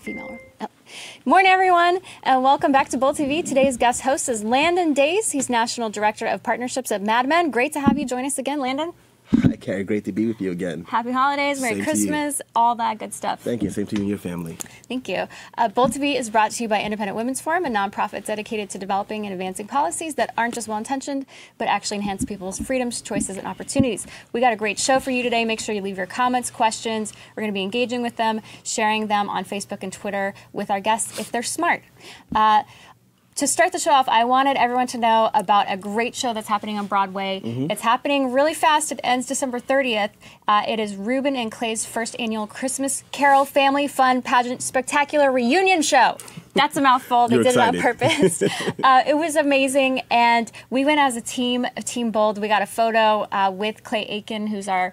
female. Oh. Morning, everyone, and welcome back to Bold TV. Today's guest host is Landon Dais. He's National Director of Partnerships at MedMen. Great to have you join us again, Landon. Hi, Carrie. Great to be with you again. Happy holidays, Merry Christmas, all that good stuff. Thank you. Same to you and your family. Thank you. Bold TV is brought to you by Independent Women's Forum, a nonprofit dedicated to developing and advancing policies that aren't just well-intentioned, but actually enhance people's freedoms, choices, and opportunities. We got a great show for you today. Make sure you leave your comments, questions. We're going to be engaging with them, sharing them on Facebook and Twitter with our guests if they're smart. To start the show off, I wanted everyone to know about a great show that's happening on Broadway. It's happening really fast. It ends December 30th. It is Ruben and Clay's first annual Christmas Carol Family Fun Pageant Spectacular Reunion Show. That's a mouthful. They did it on purpose. It was amazing, and we went as a team, Team Bold. We got a photo with Clay Aiken, who's our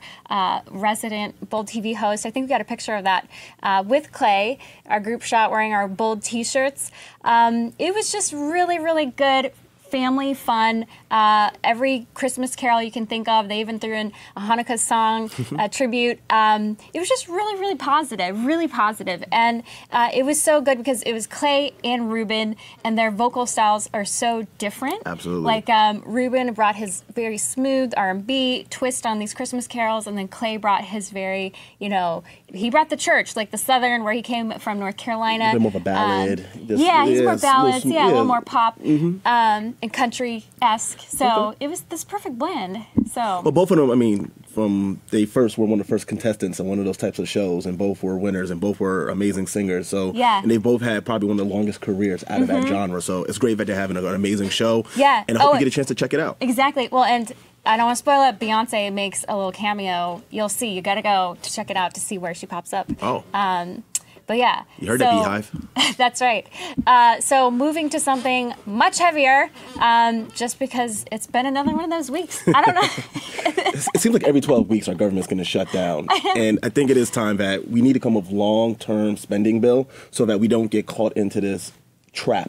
resident Bold TV host. I think we got a picture of that with Clay, our group shot wearing our Bold T-shirts. It was just really, really good. Family fun. Every Christmas carol you can think of. They even threw in a Hanukkah song tribute. It was just really, really positive, and it was so good because it was Clay and Ruben, and their vocal styles are so different. Absolutely. Like Ruben brought his very smooth R&B twist on these Christmas carols, and then Clay brought his very, he brought the church, like the Southern, where he came from, North Carolina. A bit more of a ballad. He's more ballads. A little more pop. And country-esque, so it was this perfect blend. So, well, both of them, I mean, they first were one of the first contestants on one of those types of shows, and both were winners, and both were amazing singers. So, and they both had probably one of the longest careers out of that genre. So it's great that they're having an amazing show. And I hope you get a chance to check it out. Exactly. Well, and I don't want to spoil it. Beyonce makes a little cameo. You'll see. You got to go to check it out to see where she pops up. But yeah. You heard that, Beehive. That's right. So moving to something much heavier, just because it's been another one of those weeks. I don't know. It seems like every 12 weeks our government's going to shut down. And I think it is time that we need to come up with a long-term spending bill so that we don't get caught into this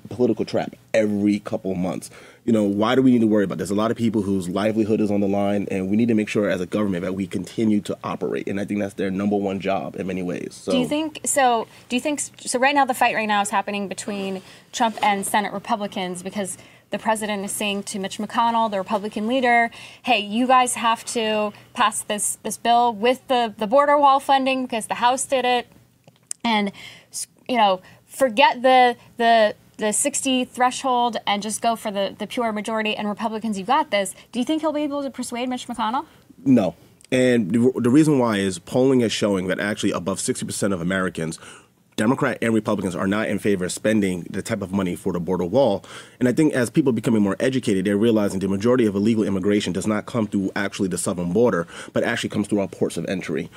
political trap every couple months. Why do we need to worry about this? A lot of people whose livelihood is on the line, and we need to make sure as a government that we continue to operate. And I think that's their #1 job in many ways. So. Do you think so right now the fight right now is happening between Trump and Senate Republicans, because the president is saying to Mitch McConnell, the Republican leader, hey, you guys have to pass this bill with the border wall funding because the House did it. And, forget the 60 threshold and just go for the pure majority, and Republicans, you got this. Do you think he'll be able to persuade Mitch McConnell? No. And the reason why is polling is showing that actually above 60% of Americans, Democrat and Republicans, are not in favor of spending the type of money for the border wall. And I think as people are becoming more educated, they're realizing the majority of illegal immigration does not come through actually the southern border, but actually comes through our ports of entry.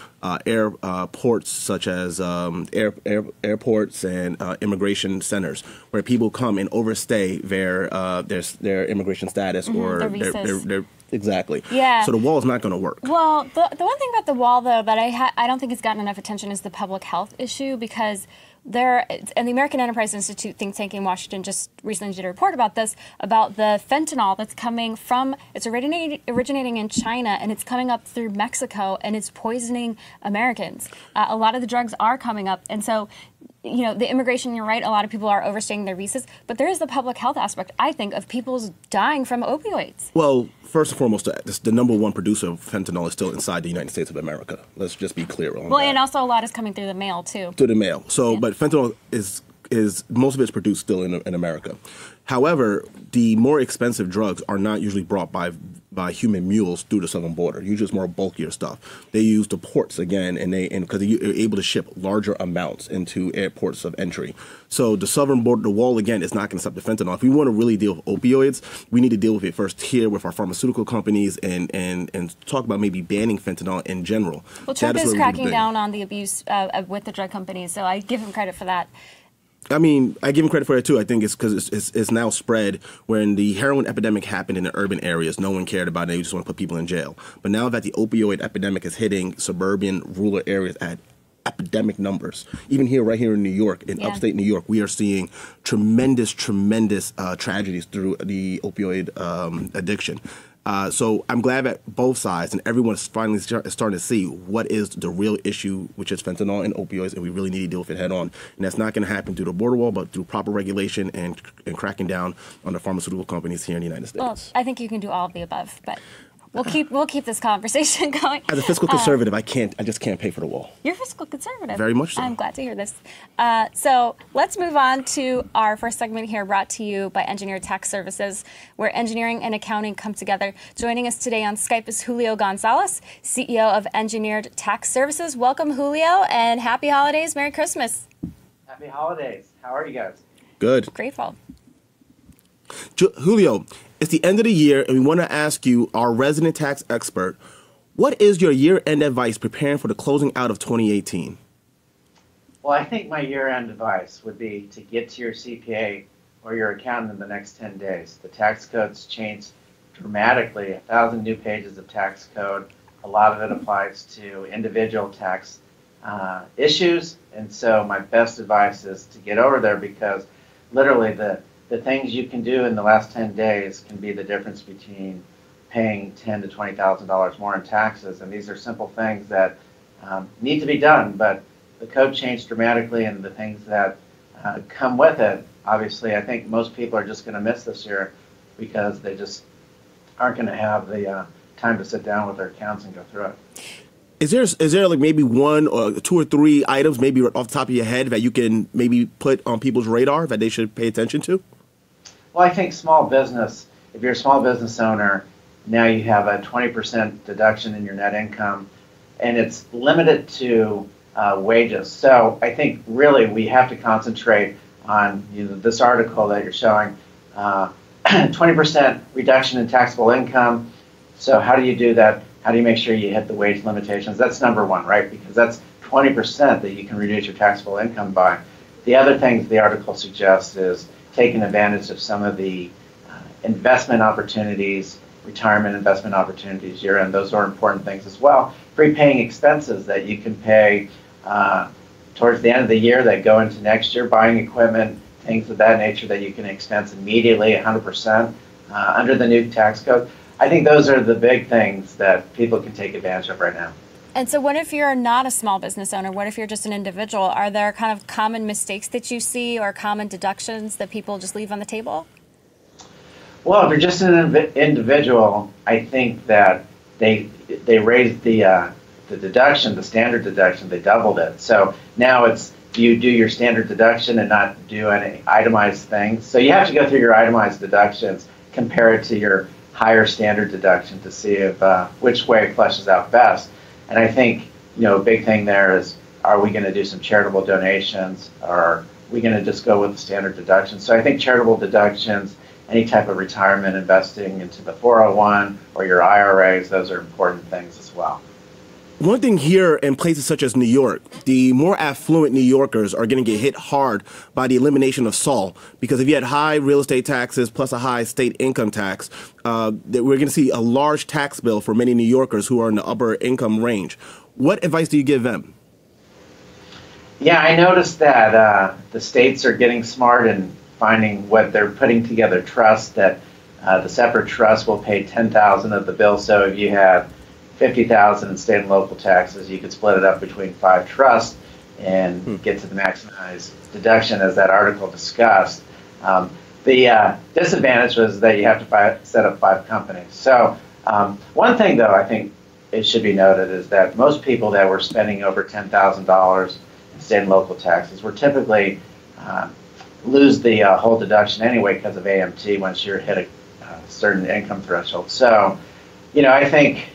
Ports such as airports and immigration centers, where people come and overstay their immigration status or their exactly. Yeah. So the wall is not going to work. Well, the one thing about the wall, though, that I don't think it's gotten enough attention is the public health issue, because and the American Enterprise Institute think tank in Washington just recently did a report about this, about the fentanyl that's coming from, it's originating in China, and it's coming up through Mexico, and it's poisoning Americans. A lot of the drugs are coming up, and so the immigration, you're right, a lot of people are overstaying their visas, but there is the public health aspect, I think, of people dying from opioids. Well, first and foremost, the #1 producer of fentanyl is still inside the United States of America. Let's just be clear on that. Well, and also a lot is coming through the mail, too. Through the mail. So, but fentanyl is most of it's produced still in America. However, the more expensive drugs are not usually brought by human mules through the southern border. Usually it's more bulkier stuff. They use the ports again, and because they're able to ship larger amounts into airports of entry. So the southern border, the wall again, is not going to stop the fentanyl. If we want to really deal with opioids, we need to deal with it first here with our pharmaceutical companies and talk about maybe banning fentanyl in general. Well, Trump is cracking down on the abuse with the drug companies, so I give him credit for that. I mean, I give him credit for it, too. I think it's because it's now spread. When the heroin epidemic happened in the urban areas, no one cared about it. They just want to put people in jail. But now that the opioid epidemic is hitting suburban, rural areas at epidemic numbers, even right here in New York, in upstate New York, we are seeing tremendous tragedies through the opioid addiction. So I'm glad that both sides and everyone is finally starting to see what is the real issue, which is fentanyl and opioids, and we really need to deal with it head on. And that's not going to happen through the border wall, but through proper regulation and cracking down on the pharmaceutical companies here in the United States. Well, I think you can do all of the above, but we'll keep this conversation going. As a fiscal conservative, I just can't pay for the wall. You're fiscal conservative. Very much so. I'm glad to hear this. So let's move on to our first segment here, brought to you by Engineered Tax Services, where engineering and accounting come together. Joining us today on Skype is Julio Gonzalez, CEO of Engineered Tax Services. Welcome, Julio, and happy holidays. Merry Christmas. Happy holidays. How are you guys? Good. Grateful. Julio, it's the end of the year, and we want to ask you, our resident tax expert, what is your year-end advice preparing for the closing out of 2018? Well, I think my year-end advice would be to get to your CPA or your accountant in the next 10 days. The tax code's changed dramatically, 1,000 new pages of tax code. A lot of it applies to individual tax issues, and so my best advice is to get over there, because literally the things you can do in the last 10 days can be the difference between paying $10,000 to $20,000 more in taxes. And these are simple things that need to be done, but the code changed dramatically, and the things that come with it, obviously, I think most people are just going to miss this year because they just aren't going to have the time to sit down with their accounts and go through it. Is there like maybe one or two or three items maybe off the top of your head that you can maybe put on people's radar that they should pay attention to? Well, I think small business, if you're a small business owner, now you have a 20% deduction in your net income, and it's limited to wages. So I think really we have to concentrate on this article that you're showing, 20% reduction in taxable income. So how do you do that? How do you make sure you hit the wage limitations? That's number one, right? Because that's 20% that you can reduce your taxable income by. The other things the article suggests is taking advantage of some of the investment opportunities, retirement investment opportunities year-end. Those are important things as well. Prepaying expenses that you can pay towards the end of the year that go into next year, buying equipment, things of that nature that you can expense immediately 100% under the new tax code. I think those are the big things that people can take advantage of right now. And so what if you're not a small business owner? What if you're just an individual? Are there kind of common mistakes that you see or common deductions that people just leave on the table? Well, if you're just an individual, I think that they raised the deduction, the standard deduction, they doubled it. So now it's you do your standard deduction and not do any itemized things. So you have to go through your itemized deductions, compare it to your higher standard deduction to see if which way flushes out best. And I think a big thing there is, are we going to do some charitable donations, or are we going to just go with the standard deduction? So I think charitable deductions, any type of retirement investing into the 401 or your IRAs, those are important things as well. One thing here in places such as New York, the more affluent New Yorkers are going to get hit hard by the elimination of SALT, because if you had high real estate taxes plus a high state income tax, we're going to see a large tax bill for many New Yorkers who are in the upper income range. What advice do you give them? Yeah, I noticed that the states are getting smart in finding what they're putting together trusts, that the separate trust will pay $10,000 of the bill. So if you had $50,000 in state and local taxes, you could split it up between 5 trusts and get to the maximized deduction, as that article discussed. The disadvantage was that you have to set up 5 companies. So one thing, though, I think it should be noted is that most people that were spending over $10,000 in state and local taxes were typically lose the whole deduction anyway because of AMT once you hit a certain income threshold. So, I think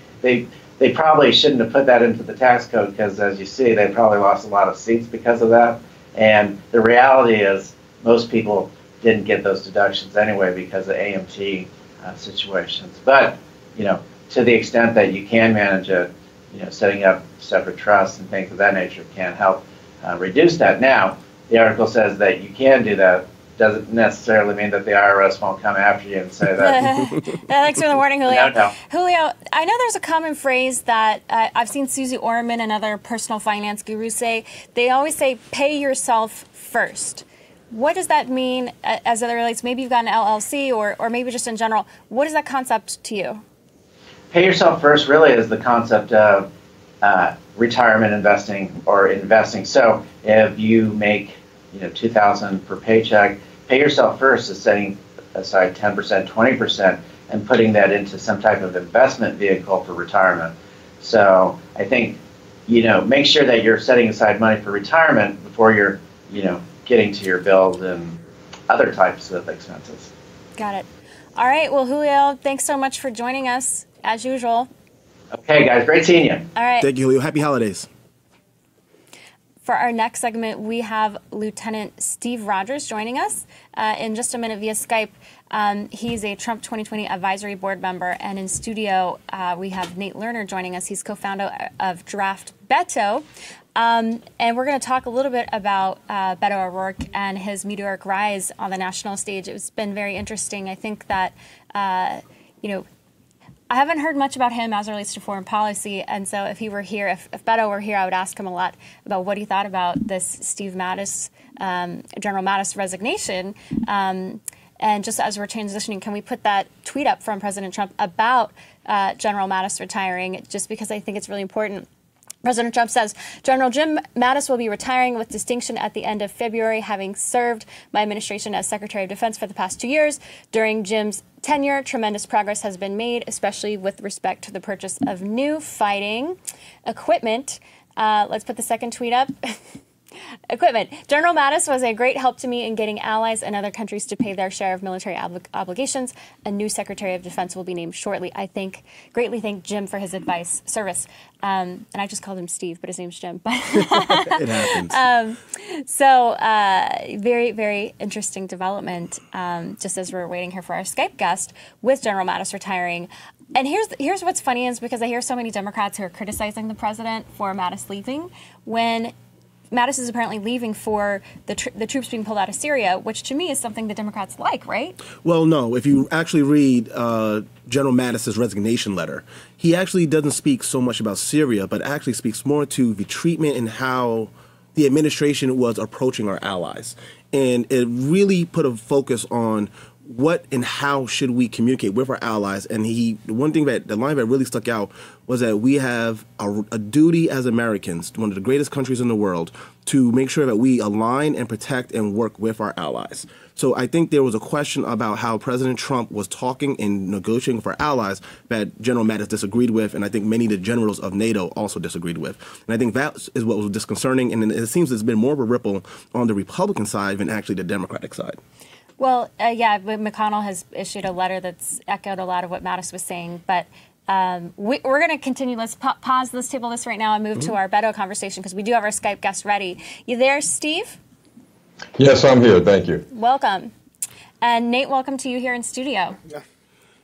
they probably shouldn't have put that into the tax code, because, as you see, they probably lost a lot of seats because of that. And the reality is most people didn't get those deductions anyway because of AMT situations. But, to the extent that you can manage it, setting up separate trusts and things of that nature can help reduce that. Now, the article says that you can do that. Doesn't necessarily mean that the IRS won't come after you and say that. Thanks for the warning, Julio. No. Julio, I know there's a common phrase that I've seen Susie Orman and other personal finance gurus say. They always say, pay yourself first. What does that mean as it relates? Maybe you've got an LLC or maybe just in general. What is that concept to you? pay yourself first really is the concept of retirement investing or investing. So if you make $2,000 per paycheck, pay yourself first is setting aside 10%, 20%, and putting that into some type of investment vehicle for retirement. So I think make sure that you're setting aside money for retirement before you're getting to your bills and other types of expenses. Got it. All right. Well, Julio, thanks so much for joining us, as usual. Okay, guys. Great seeing you. All right. Thank you, Julio. Happy holidays. For our next segment, we have Lieutenant Steve Rogers joining us in just a minute via Skype. He's a Trump 2020 Advisory Board member. And in studio, we have Nate Lerner joining us. He's co-founder of Draft Beto. And we're going to talk a little bit about Beto ORourke and his meteoric rise on the national stage. It's been very interesting. I think that, I haven't heard much about him as it relates to foreign policy. And so if he were here, if Beto were here, I would ask him a lot about what he thought about this Steve Mattis, General Mattis resignation. And just as we're transitioning, can we put that tweet up from President Trump about General Mattis retiring, just because I think it's really important. President Trump says, General Jim Mattis will be retiring with distinction at the end of February, having served my administration as Secretary of Defense for the past 2 years. During Jim's tenure, tremendous progress has been made, especially with respect to the purchase of new fighting equipment. Let's put the second tweet up. Equipment. General Mattis was a great help to me in getting allies and other countries to pay their share of military obligations. A new Secretary of Defense will be named shortly. I greatly thank Jim for his advice, service. And I just called him Steve, but his name's Jim. It happens. Very, very interesting development, just as we're waiting here for our Skype guest with General Mattis retiring. And here's what's funny is because I hear so many Democrats who are criticizing the president for Mattis leaving when Mattis is apparently leaving for the troops being pulled out of Syria, which to me is something the Democrats like, right? Well, no. If you actually read General Mattis's resignation letter, he actually doesn't speak so much about Syria, but actually speaks more to the treatment and how the administration was approaching our allies. And it really put a focus on what and how should we communicate with our allies. And the line that really stuck out was that we have a duty as Americans, one of the greatest countries in the world, to make sure that we align and protect and work with our allies. So I think there was a question about how President Trump was talking and negotiating with our allies that General Mattis disagreed with, and I think many of the generals of NATO also disagreed with. And I think that is what was disconcerting, and it seems there's been more of a ripple on the Republican side than actually the Democratic side. Well, McConnell has issued a letter that's echoed a lot of what Mattis was saying, but we're going to continue. Let's pause this, table this right now and move to our Beto conversation because we do have our Skype guest ready. You there, Steve? Yes, I'm here. Thank you. Welcome. And Nate, welcome to you here in studio. Yeah.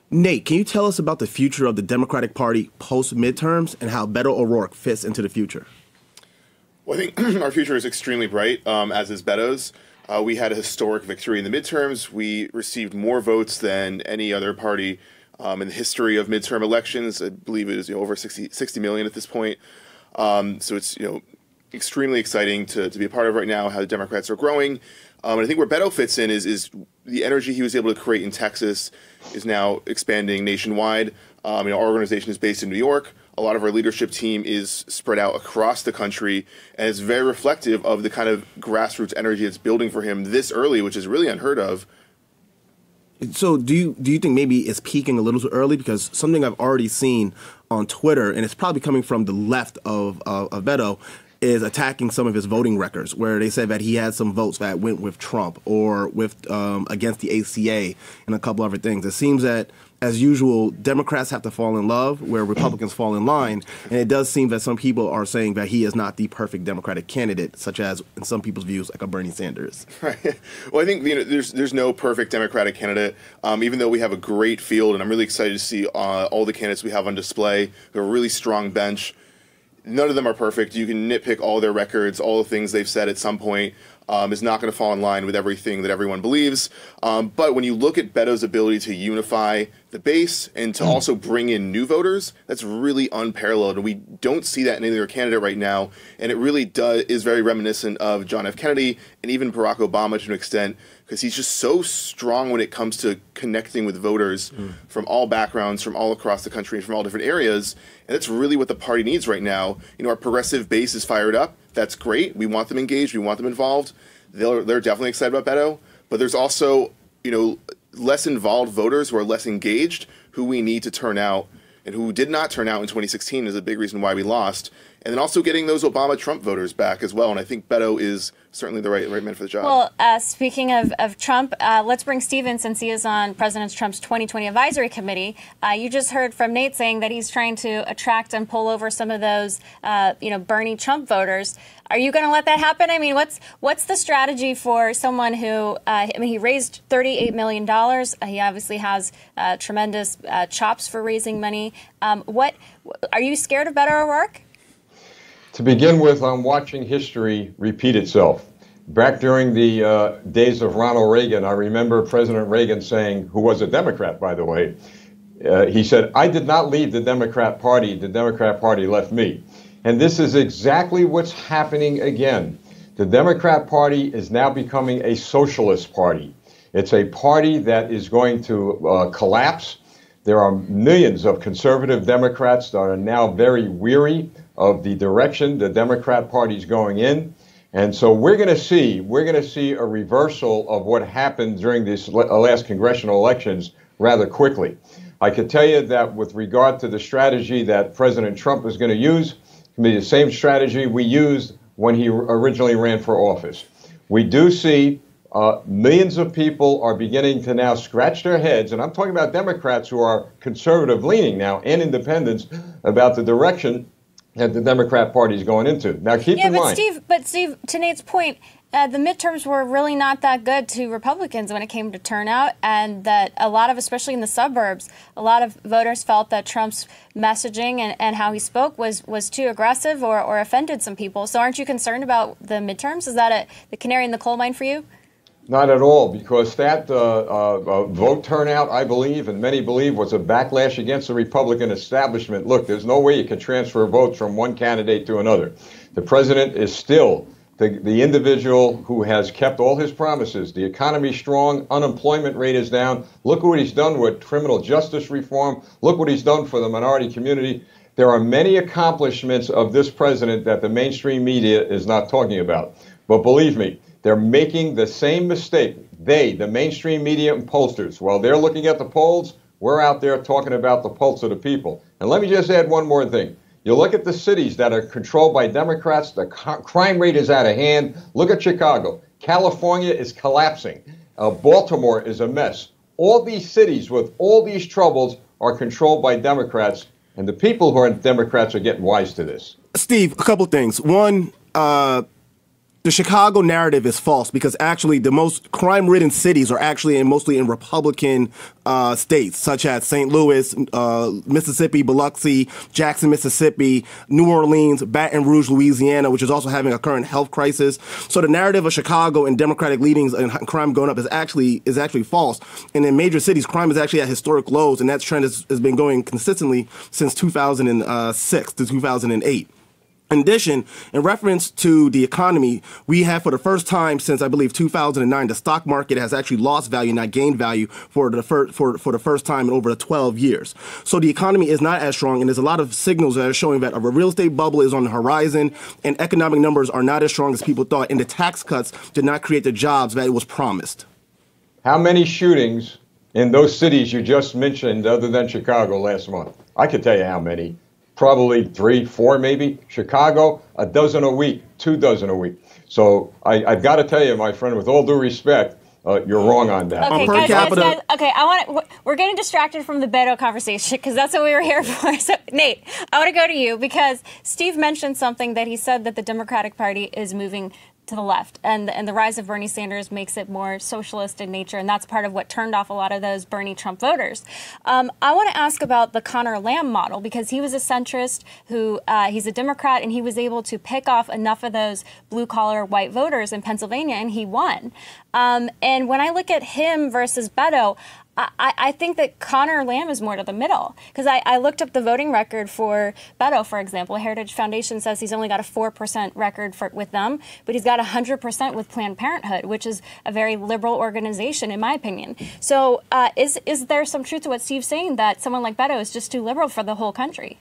Nate, can you tell us about the future of the Democratic Party post-midterms and how Beto ORourke fits into the future? Well, I think our future is extremely bright, as is Beto's. We had a historic victory in the midterms. We received more votes than any other party in the history of midterm elections. I believe it is over 60 million at this point. So it's extremely exciting to be a part of right now, how the Democrats are growing. And I think where Beto fits in is the energy he was able to create in Texas is now expanding nationwide. Our organization is based in New York. A lot of our leadership team is spread out across the country, and it's very reflective of the kind of grassroots energy it's building for him this early, which is really unheard of. So do you think maybe it's peaking a little too early? Because something I've already seen on Twitter, and it's probably coming from the left of Beto, is attacking some of his voting records, where they said that he had some votes that went with Trump or with against the ACA and a couple other things. It seems that, as usual, Democrats have to fall in love where Republicans fall in line, and it does seem that some people are saying that he is not the perfect Democratic candidate, such as, in some people's views, like a Bernie Sanders. Right. Well, I think there's no perfect Democratic candidate, even though we have a great field, and I'm really excited to see all the candidates we have on display. We have a really strong bench. None of them are perfect. You can nitpick all their records, all the things they've said at some point. Is not going to fall in line with everything that everyone believes. But when you look at Beto's ability to unify the base and to also bring in new voters, that's really unparalleled. And we don't see that in any other candidate right now. And it really is very reminiscent of John F. Kennedy and even Barack Obama to an extent, because he's just so strong when it comes to connecting with voters from all backgrounds, from all across the country, and from all different areas. And that's really what the party needs right now. You know, our progressive base is fired up. That's great. We want them engaged. We want them involved. They're definitely excited about Beto. But there's also, you know, less involved voters who are less engaged, who we need to turn out, and who did not turn out in 2016 is a big reason why we lost. And then also getting those Obama-Trump voters back as well. And I think Beto is certainly the right man for the job. Well, speaking of Trump, let's bring Steve in since he is on President Trump's 2020 Advisory Committee. You just heard from Nate saying that he's trying to attract and pull over some of those, Bernie Trump voters. Are you going to let that happen? I mean, what's the strategy for someone who, he raised $38 million. He obviously has tremendous chops for raising money. Are you scared of Beto O'Rourke? To begin with, I'm watching history repeat itself. Back during the days of Ronald Reagan, I remember President Reagan saying, who was a Democrat, by the way, he said, "I did not leave the Democrat Party left me." And this is exactly what's happening again. The Democrat Party is now becoming a socialist party. It's a party that is going to collapse. There are millions of conservative Democrats that are now very weary of the direction the Democrat Party is going in. And so we're going to see a reversal of what happened during these last congressional elections rather quickly. I could tell you that with regard to the strategy that President Trump is going to use, it's going to be the same strategy we used when he originally ran for office. We do see millions of people are beginning to now scratch their heads, and I'm talking about Democrats who are conservative leaning now and independents, about the direction that the Democrat Party is going into. Now, keep in mind. But Steve, to Nate's point, the midterms were really not that good to Republicans when it came to turnout, and that a lot of, especially in the suburbs, a lot of voters felt that Trump's messaging and how he spoke was too aggressive or offended some people. So aren't you concerned about the midterms? Is that the canary in the coal mine for you? Not at all, because that vote turnout, I believe, and many believe, was a backlash against the Republican establishment. Look, there's no way you can transfer votes from one candidate to another. The president is still the individual who has kept all his promises. The economy's strong, unemployment rate is down. Look what he's done with criminal justice reform. Look what he's done for the minority community. There are many accomplishments of this president that the mainstream media is not talking about. But believe me, they're making the same mistake. The mainstream media and pollsters, while they're looking at the polls, we're out there talking about the pulse of the people. And let me just add one more thing. You look at the cities that are controlled by Democrats, the crime rate is out of hand. Look at Chicago. California is collapsing. Baltimore is a mess. All these cities with all these troubles are controlled by Democrats, and the people who are Democrats are getting wise to this. Steve, a couple things. One, the Chicago narrative is false, because actually the most crime-ridden cities are actually mostly in Republican states, such as St. Louis, Mississippi, Biloxi, Jackson, Mississippi, New Orleans, Baton Rouge, Louisiana, which is also having a current health crisis. So the narrative of Chicago and Democratic leanings and crime going up is actually false. And in major cities, crime is actually at historic lows, and that trend has been going consistently since 2006 to 2008. In addition, in reference to the economy, we have for the first time since, I believe, 2009, the stock market has actually lost value, not gained value, for the first time in over 12 years. So the economy is not as strong, and there's a lot of signals that are showing that a real estate bubble is on the horizon, and economic numbers are not as strong as people thought, and the tax cuts did not create the jobs that it was promised. How many shootings in those cities you just mentioned, other than Chicago, last month? I could tell you how many. Probably 3, 4, maybe. Chicago, a dozen a week, 2 dozen a week. So I've got to tell you, my friend, with all due respect, you're wrong on that. Okay, guys, okay, we're getting distracted from the Beto conversation because that's what we were here for. So, Nate, I want to go to you because Steve mentioned something that he said that the Democratic Party is moving to the left, and the rise of Bernie Sanders makes it more socialist in nature, and that's part of what turned off a lot of those Bernie Trump voters. I want to ask about the Lam Model, because he was a centrist who he's a Democrat, and he was able to pick off enough of those blue-collar white voters in Pennsylvania, and he won. And when I look at him versus Beto, I think that Connor Lam is more to the middle, because I looked up the voting record for Beto, for example. Heritage Foundation says he's only got a 4% record with them, but he's got 100% with Planned Parenthood, which is a very liberal organization, in my opinion. So is there some truth to what Steve's saying, that someone like Beto is just too liberal for the whole country?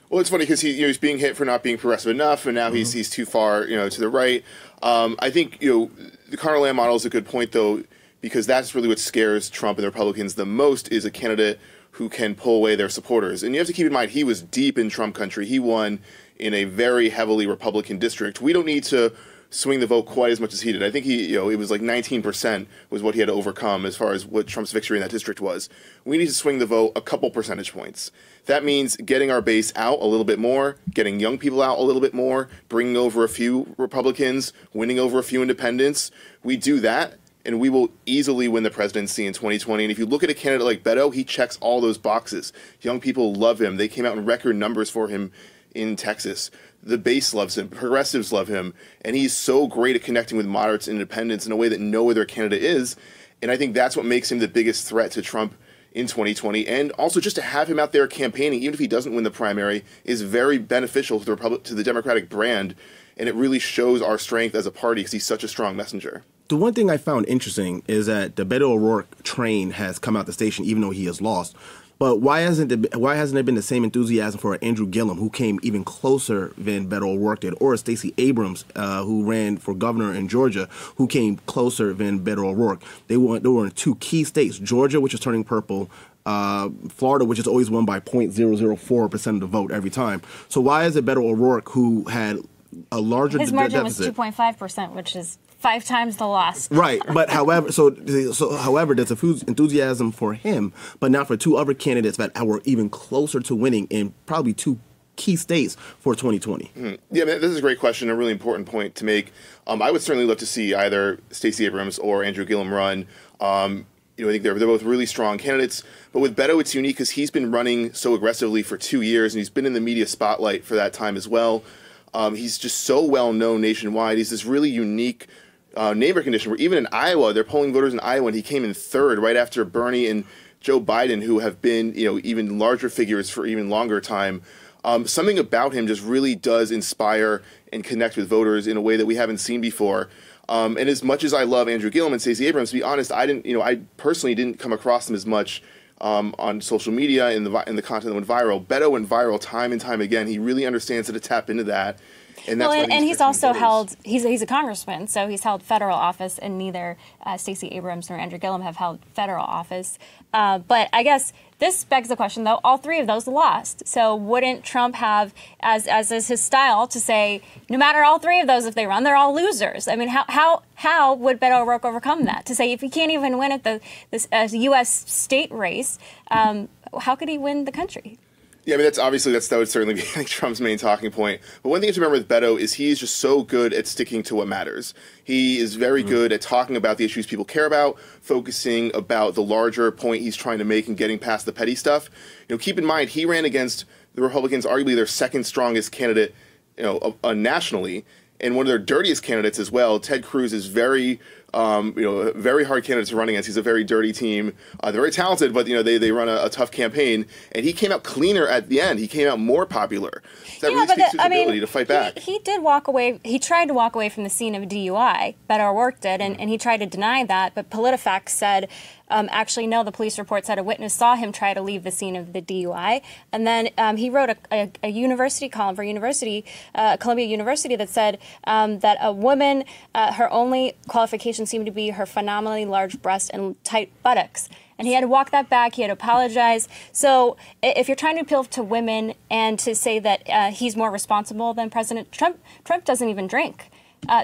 Well, it's funny because he's being hit for not being progressive enough, and now he's too far, to the right. I think, the Connor Lam model is a good point, though, because that's really what scares Trump and the Republicans the most, is a candidate who can pull away their supporters. And you have to keep in mind, he was deep in Trump country. He won in a very heavily Republican district. We don't need to swing the vote quite as much as he did. I think it was like 19% was what he had to overcome as far as what Trump's victory in that district was. We need to swing the vote a couple percentage points. That means getting our base out a little bit more, getting young people out a little bit more, bringing over a few Republicans, winning over a few independents. We do that, and we will easily win the presidency in 2020. And if you look at a candidate like Beto, he checks all those boxes. Young people love him. They came out in record numbers for him in Texas. The base loves him. Progressives love him. And he's so great at connecting with moderates and independents in a way that no other candidate is. And I think that's what makes him the biggest threat to Trump in 2020. And also just to have him out there campaigning, even if he doesn't win the primary, is very beneficial to the Democratic brand. And it really shows our strength as a party because he's such a strong messenger. The one thing I found interesting is that the Beto O'Rourke train has come out the station, even though he has lost. But why hasn't there been the same enthusiasm for Andrew Gillum, who came even closer than Beto O'Rourke did, or Stacey Abrams, who ran for governor in Georgia, who came closer than Beto O'Rourke? They were in two key states: Georgia, which is turning purple, Florida, which is always won by 0.004% of the vote every time. So why is it Beto O'Rourke, who had a larger deficit? His margin was 2.5%, which is 5 times the loss. Right, but however, however, there's enthusiasm for him, but not for two other candidates that were even closer to winning in probably two key states for 2020. Yeah, this is a great question, a really important point to make. I would certainly love to see either Stacey Abrams or Andrew Gillum run. I think they're both really strong candidates. But with Beto, it's unique because he's been running so aggressively for 2 years, and he's been in the media spotlight for that time as well. He's just so well known nationwide. He's this really unique name recognition, where even in Iowa, they're polling voters in Iowa, and he came in third right after Bernie and Joe Biden, who have been even larger figures for even longer time. Something about him just really does inspire and connect with voters in a way that we haven't seen before. And as much as I love Andrew Gillum and Stacey Abrams, to be honest, I personally didn't come across them as much on social media and the content that went viral. Beto went viral time and time again. He really understands how to tap into that. And that's he's also held, he's a congressman, so he's held federal office, and neither Stacey Abrams nor Andrew Gillum have held federal office. But I guess this begs the question, though, all three of those lost. So wouldn't Trump have, as is his style, to say, no matter all three of those, if they run, they're all losers? I mean, how would Beto O'Rourke overcome that? To say, if he can't even win at this U.S. state race, how could he win the country? Yeah, I mean, that would certainly be Trump's main talking point. But one thing to remember with Beto is he's just so good at sticking to what matters. He is very good at talking about the issues people care about, focusing about the larger point he's trying to make and getting past the petty stuff. Keep in mind, he ran against the Republicans, arguably their second strongest candidate, nationally, and one of their dirtiest candidates as well. Ted Cruz is very very hard candidate to run against. He's a very dirty team. They're very talented, but they run a tough campaign. And he came out cleaner at the end. He came out more popular. So that really speaks to his ability to fight back. He did walk away. He tried to walk away from the scene of DUI. Beto O'Rourke did, and he tried to deny that. But PolitiFact said, actually, no, the police report said a witness saw him try to leave the scene of the DUI. And then he wrote a university column for Columbia University that said that a woman, her only qualification seemed to be her phenomenally large breast and tight buttocks. And he had to walk that back. He had to apologize. So if you're trying to appeal to women and to say that he's more responsible than President Trump, Trump doesn't even drink.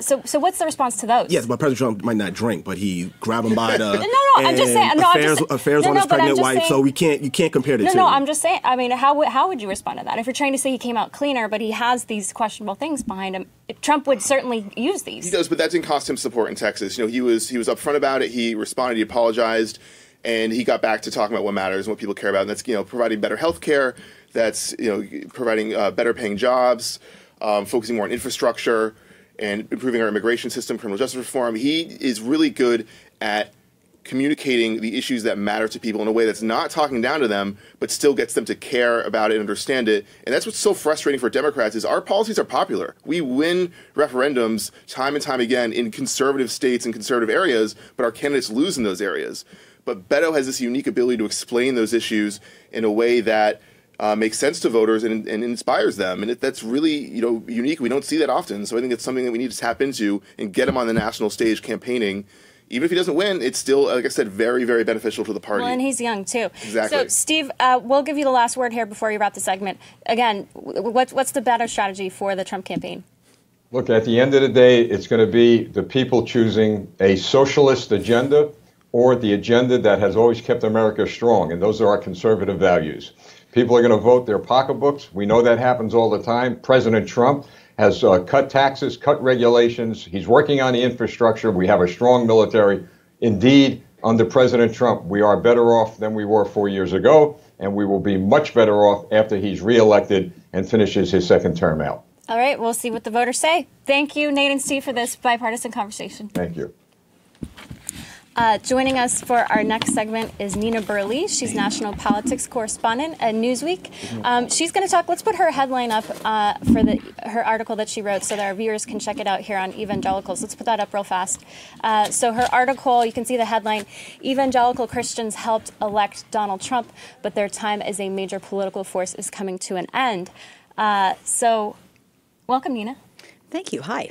So what's the response to those? Yes, but President Trump might not drink, but he grabbed him by the I'm just saying. Affairs on his pregnant wife. So you can't compare the two. No, I'm just saying. I mean, how would you respond to that? If you're trying to say he came out cleaner, but he has these questionable things behind him, Trump would certainly use these. He does, but that didn't cost him support in Texas. He was upfront about it. He responded. He apologized, and he got back to talking about what matters and what people care about. And that's providing better health care. That's providing better paying jobs, focusing more on infrastructure, and improving our immigration system, criminal justice reform. He is really good at communicating the issues that matter to people in a way that's not talking down to them, but still gets them to care about it and understand it. And that's what's so frustrating for Democrats is our policies are popular. We win referendums time and time again in conservative states and conservative areas, but our candidates lose in those areas. But Beto has this unique ability to explain those issues in a way that makes sense to voters and inspires them. And that's really, unique. We don't see that often. So I think it's something that we need to tap into and get him on the national stage campaigning. Even if he doesn't win, it's still, like I said, very, very beneficial to the party. Well, and he's young, too. Exactly. So, Steve, we'll give you the last word here before you wrap the segment. Again, what's the better strategy for the Trump campaign? Look, at the end of the day, it's going to be the people choosing a socialist agenda or the agenda that has always kept America strong, and those are our conservative values. People are going to vote their pocketbooks. We know that happens all the time. President Trump has cut taxes, cut regulations. He's working on the infrastructure. We have a strong military. Indeed, under President Trump, we are better off than we were 4 years ago, and we will be much better off after he's reelected and finishes his second term out. All right, we'll see what the voters say. Thank you, Nate and Steve, for this bipartisan conversation. Thank you. Joining us for our next segment is Nina Burleigh. She's national politics correspondent at Newsweek. She's going to talk. Let's put her headline up for her article that she wrote so that our viewers can check it out here on Evangelicals. Let's put that up real fast. So her article, you can see the headline, Evangelical Christians helped elect Donald Trump, but their time as a major political force is coming to an end. So welcome, Nina. Thank you. Hi.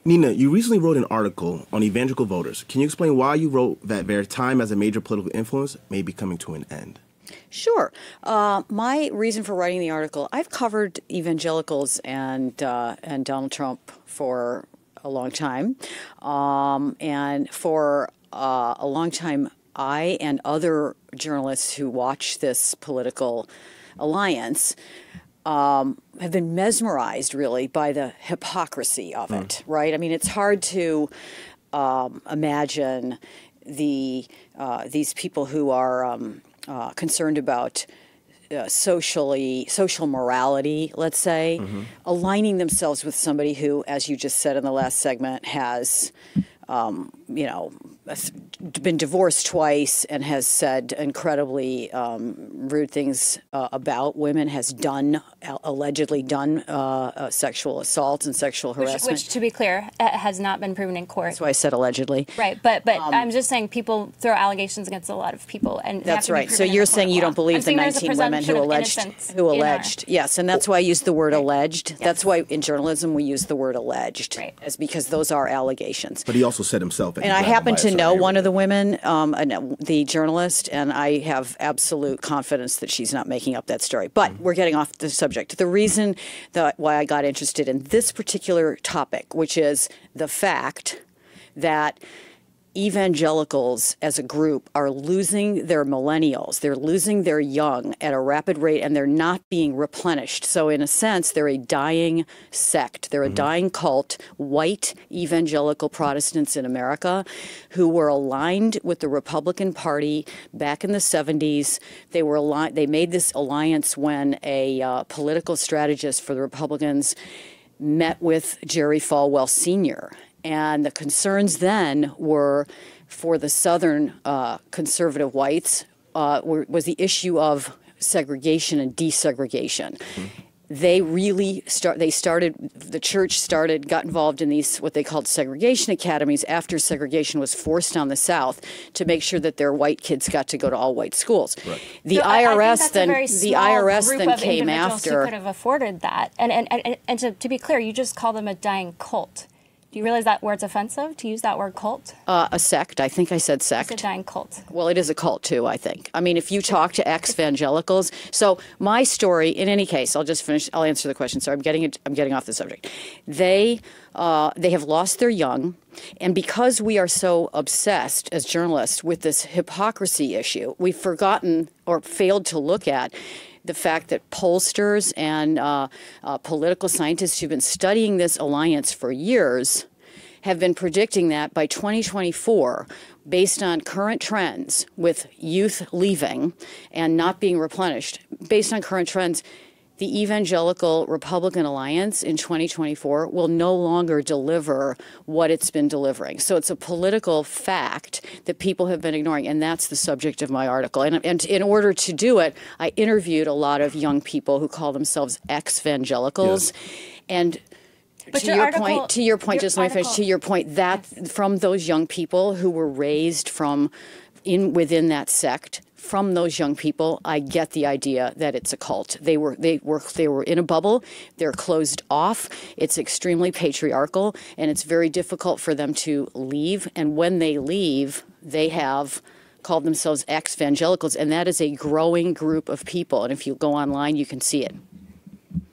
Nina, you recently wrote an article on evangelical voters. Can you explain why you wrote that their time as a major political influence may be coming to an end? Sure. My reason for writing the article, I've covered evangelicals and Donald Trump for a long time. And for a long time, I and other journalists who watch this political alliance have been mesmerized, really, by the hypocrisy of it, right? I mean, it's hard to imagine these people who are concerned about social morality, let's say, aligning themselves with somebody who, as you just said in the last segment, has been divorced twice and has said incredibly rude things about women, has allegedly done sexual assault and sexual harassment. Which, to be clear, has not been proven in court. That's why I said allegedly. Right, but I'm just saying people throw allegations against a lot of people, and that's right. So you're saying you don't believe the 19 women who alleged? Yes, and that's why I used the word alleged. Yes. That's why in journalism we use the word alleged, as because those are allegations. But he also said himself. And I happen to know one of the women, the journalist, and I have absolute confidence that she's not making up that story. But we're getting off the subject. The reason why I got interested in this particular topic, which is the fact that evangelicals as a group are losing their millennials. They're losing their young at a rapid rate, and they're not being replenished. So in a sense, they're a dying sect. They're a dying cult, white evangelical Protestants in America who were aligned with the Republican Party back in the 70s. They made this alliance when a political strategist for the Republicans met with Jerry Falwell Sr., and the concerns then were for the Southern conservative whites was the issue of segregation and desegregation. The church got involved in these, what they called segregation academies after segregation was forced on the South to make sure that their white kids got to go to all white schools. Right. The IRS then came after. Who could have afforded that. And to be clear, you just call them a dying cult. Do you realize that word's offensive, to use that word cult? A sect. I think I said sect. It's a dying cult. Well, it is a cult, too, I think. I mean, if you talk to ex-evangelicals. So my story, in any case, I'll just finish. I'll answer the question. Sorry, I'm getting off the subject. They have lost their young. And because we are so obsessed as journalists with this hypocrisy issue, we've forgotten or failed to look at the fact that pollsters and political scientists who've been studying this alliance for years have been predicting that by 2024, based on current trends with youth leaving and not being replenished, based on current trends, the Evangelical Republican Alliance in 2024 will no longer deliver what it's been delivering. So it's a political fact that people have been ignoring, and that's the subject of my article. And in order to do it, I interviewed a lot of young people who call themselves ex-evangelicals, and to your point, just let me finish. To your point, that from those young people who were raised within that sect, from those young people, I get the idea that it's a cult. They were in a bubble. They're closed off. It's extremely patriarchal, and it's very difficult for them to leave. And when they leave, they have called themselves ex-evangelicals, and that is a growing group of people. And if you go online, you can see it.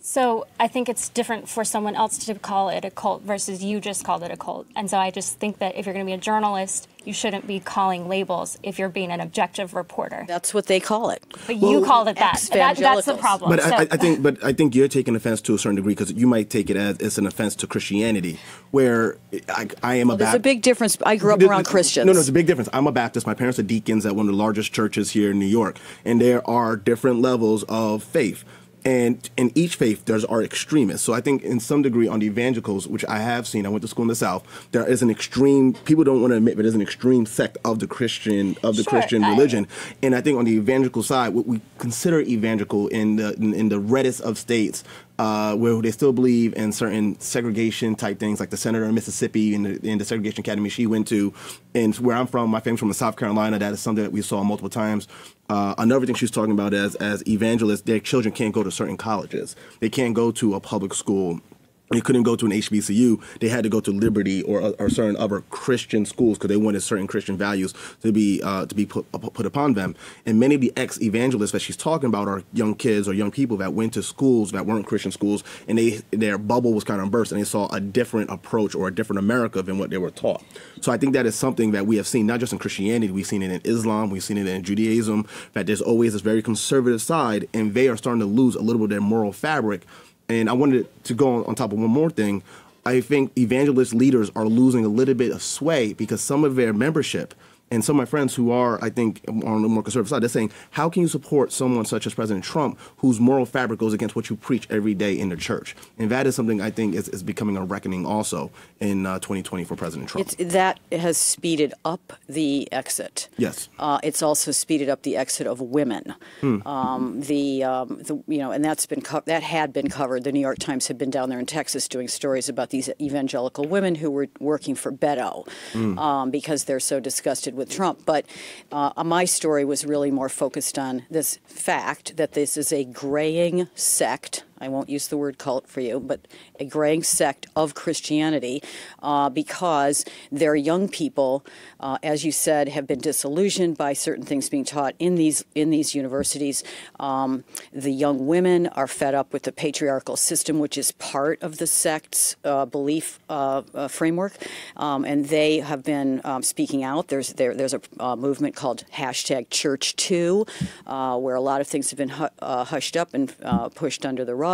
So I think it's different for someone else to call it a cult versus you just called it a cult. And so I just think that if you're going to be a journalist, you shouldn't be calling labels if you're being an objective reporter. That's what they call it. But you called it that. That's the problem. But I think you're taking offense to a certain degree because you might take it as it's an offense to Christianity, where I am a Baptist. There's a big difference. I grew up around Christians. No, there's a big difference. I'm a Baptist. My parents are deacons at one of the largest churches here in New York, and there are different levels of faith. And in each faith, there are extremists. So I think in some degree on the evangelicals, which I have seen, I went to school in the South, there is an extreme, people don't want to admit, but there's an extreme sect of the Christian religion. And I think on the evangelical side, what we consider evangelical in the reddest of states, where they still believe in certain segregation type things, like the senator in Mississippi in the segregation academy she went to, and where I'm from, my family's from South Carolina. That is something that we saw multiple times. Another thing she's talking about as evangelists, their children can't go to certain colleges. They can't go to a public school. They couldn't go to an HBCU. They had to go to Liberty or certain other Christian schools because they wanted certain Christian values to be put upon them. And many of the ex-evangelists that she's talking about are young kids or young people that went to schools that weren't Christian schools, and their bubble was kind of burst, and they saw a different approach or a different America than what they were taught. So I think that is something that we have seen not just in Christianity. We've seen it in Islam. We've seen it in Judaism. That there's always this very conservative side, and they are starting to lose a little bit of their moral fabric. And I wanted to go on top of one more thing. I think evangelist leaders are losing a little bit of sway because some of their membership and some of my friends who are, I think, on the more conservative side, they're saying, how can you support someone such as President Trump whose moral fabric goes against what you preach every day in the church? And that is something I think is becoming a reckoning also in 2020 for President Trump. That has speeded up the exit. Yes. It's also speeded up the exit of women. And that had been covered. The New York Times had been down there in Texas doing stories about these evangelical women who were working for Beto because they're so disgusted with Trump. But my story was really more focused on this fact that this is a graying sect. I won't use the word cult for you, but a graying sect of Christianity because their young people, as you said, have been disillusioned by certain things being taught in these universities. The young women are fed up with the patriarchal system, which is part of the sect's belief framework, and they have been speaking out. There's a movement called #Church2, where a lot of things have been hushed up and pushed under the rug.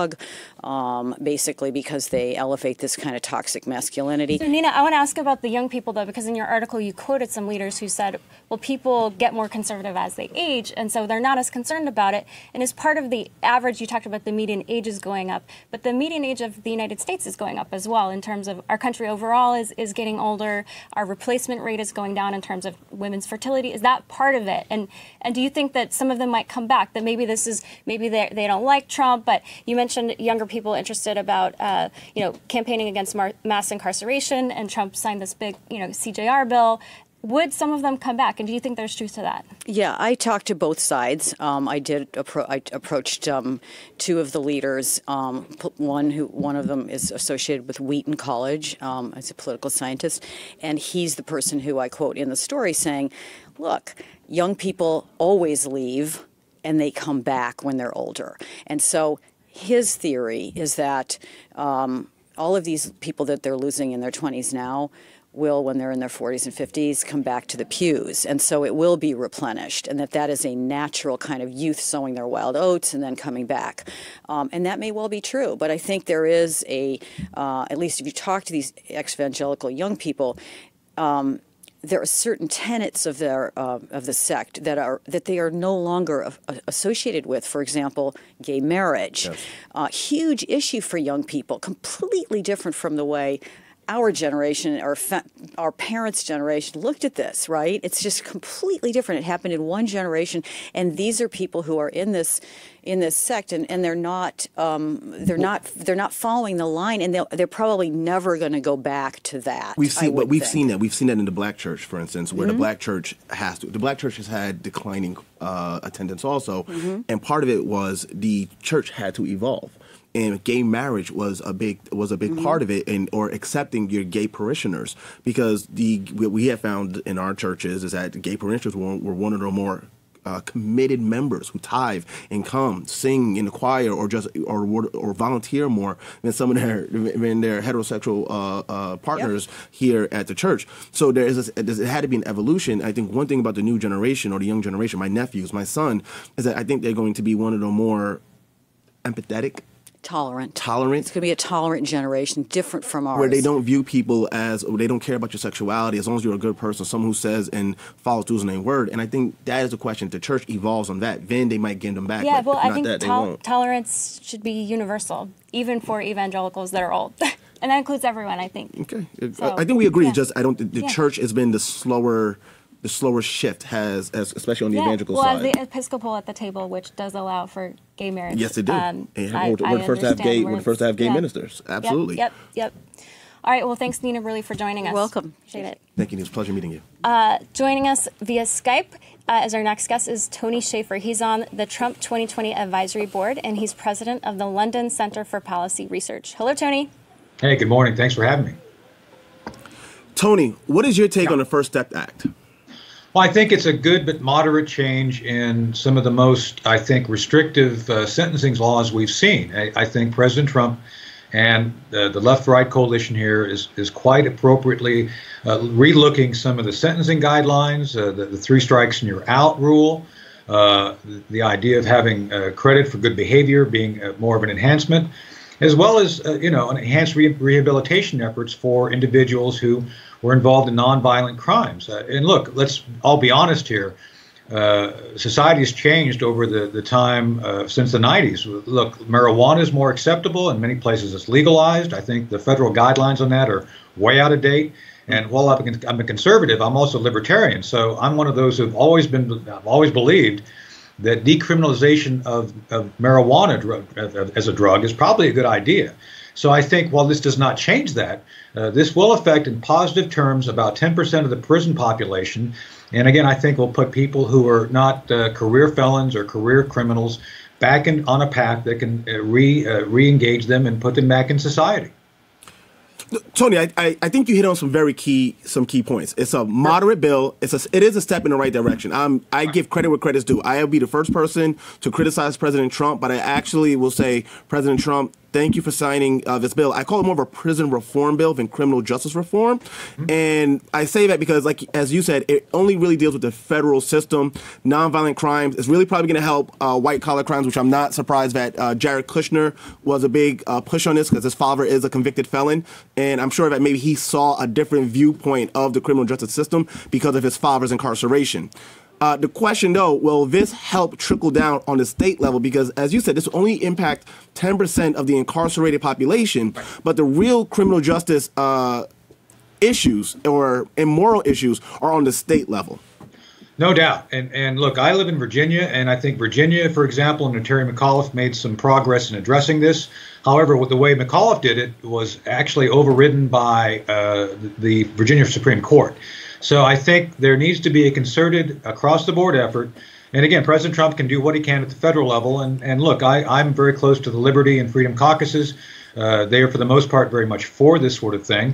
Basically because they elevate this kind of toxic masculinity. So Nina, I want to ask about the young people though, because in your article you quoted some leaders who said, well, people get more conservative as they age, and so they're not as concerned about it. And as part of the average, you talked about the median age is going up, but the median age of the United States is going up as well in terms of our country overall is getting older. Our replacement rate is going down in terms of women's fertility. Is that part of it? And do you think that some of them might come back, that maybe they don't like Trump, but you mentioned younger people interested about, campaigning against mass incarceration, and Trump signed this big, CJR bill. Would some of them come back, and do you think there's truth to that? Yeah, I talked to both sides. I approached two of the leaders. One of them is associated with Wheaton College as a political scientist, and he's the person who I quote in the story saying, "Look, young people always leave, and they come back when they're older," and so. His theory is that all of these people that they're losing in their 20s now will, when they're in their 40s and 50s, come back to the pews. And so it will be replenished, and that is a natural kind of youth sowing their wild oats and then coming back. And that may well be true. But I think there is at least if you talk to these ex-evangelical young people, there are certain tenets of the sect that they are no longer associated with. For example, gay marriage, huge issue for young people, completely different from the way our generation, our parents' generation, looked at this, right? It's just completely different. It happened in one generation, and these are people who are in this sect, and they're not following the line, and they're probably never going to go back to that. We've seen that. We've seen that in the Black church, for instance, where the Black church has had declining attendance also, and part of it was the church had to evolve. And gay marriage was a big part of it, or accepting your gay parishioners, because what we have found in our churches is that gay parishioners were one of the more committed members who tithe and come sing in the choir or volunteer more than some of their heterosexual partners here at the church. So it had to be an evolution. I think one thing about the new generation or the young generation, my nephews, my son, is that I think they're going to be one of the more empathetic. Tolerant. It's going to be a tolerant generation, different from ours. Where they don't view people they don't care about your sexuality as long as you're a good person, someone who says and follows through their word. And I think that is a question. If the church evolves on that, then they might get them back. Yeah, well, I think tolerance should be universal, even for evangelicals that are old. And that includes everyone, I think. Okay. So, I think we agree. Just the church has been the slower shift especially on the evangelical side. Well, as the Episcopal at the table, which does allow for gay marriage. Yes, it did. We're the first to have gay ministers. Absolutely. Yep. All right. Well, thanks, Nina, really, for joining us. You're welcome. Appreciate it. Thank you. It was a pleasure meeting you. Joining us via Skype as our next guest is Tony Shafer. He's on the Trump 2020 Advisory Board, and he's president of the London Center for Policy Research. Hello, Tony. Hey, good morning. Thanks for having me. Tony, what is your take on the First Step Act? Well, I think it's a good but moderate change in some of the most, I think, restrictive sentencing laws we've seen. I think President Trump and the left-right coalition here is quite appropriately relooking some of the sentencing guidelines, the 3 strikes and you're out rule, the idea of having credit for good behavior being more of an enhancement, as well as enhanced rehabilitation efforts for individuals who were involved in nonviolent crimes. And look, let's all be honest here. Society has changed over the time since the 90s. Look, marijuana is more acceptable. In many places it's legalized. I think the federal guidelines on that are way out of date. And while I'm a conservative, I'm also libertarian. So I'm one of those who've always believed that decriminalization of marijuana as a drug is probably a good idea. So I think while this does not change that, this will affect in positive terms about 10% of the prison population. And again, I think will put people who are not career felons or career criminals back on a path that can re-engage them and put them back in society. Tony, I think you hit on some key points. It's a moderate bill. It is a step in the right direction. I give credit where credit's due. I'll be the first person to criticize President Trump, but I actually will say, President Trump, thank you for signing this bill. I call it more of a prison reform bill than criminal justice reform. And I say that because, like as you said, it only really deals with the federal system. Nonviolent crimes is really probably going to help white-collar crimes, which I'm not surprised that Jared Kushner was a big push on this because his father is a convicted felon. And I'm sure that maybe he saw a different viewpoint of the criminal justice system because of his father's incarceration. The question, though, will this help trickle down on the state level? Because, as you said, this will only impact 10% of the incarcerated population. But the real criminal justice issues or immoral issues are on the state level. No doubt. And look, I live in Virginia, and I think Virginia, for example, under Terry McAuliffe made some progress in addressing this. However, the way McAuliffe did it was actually overridden by the Virginia Supreme Court. So I think there needs to be a concerted across-the-board effort. And again, President Trump can do what he can at the federal level. And look, I'm very close to the Liberty and Freedom caucuses. They are, for the most part, very much for this sort of thing.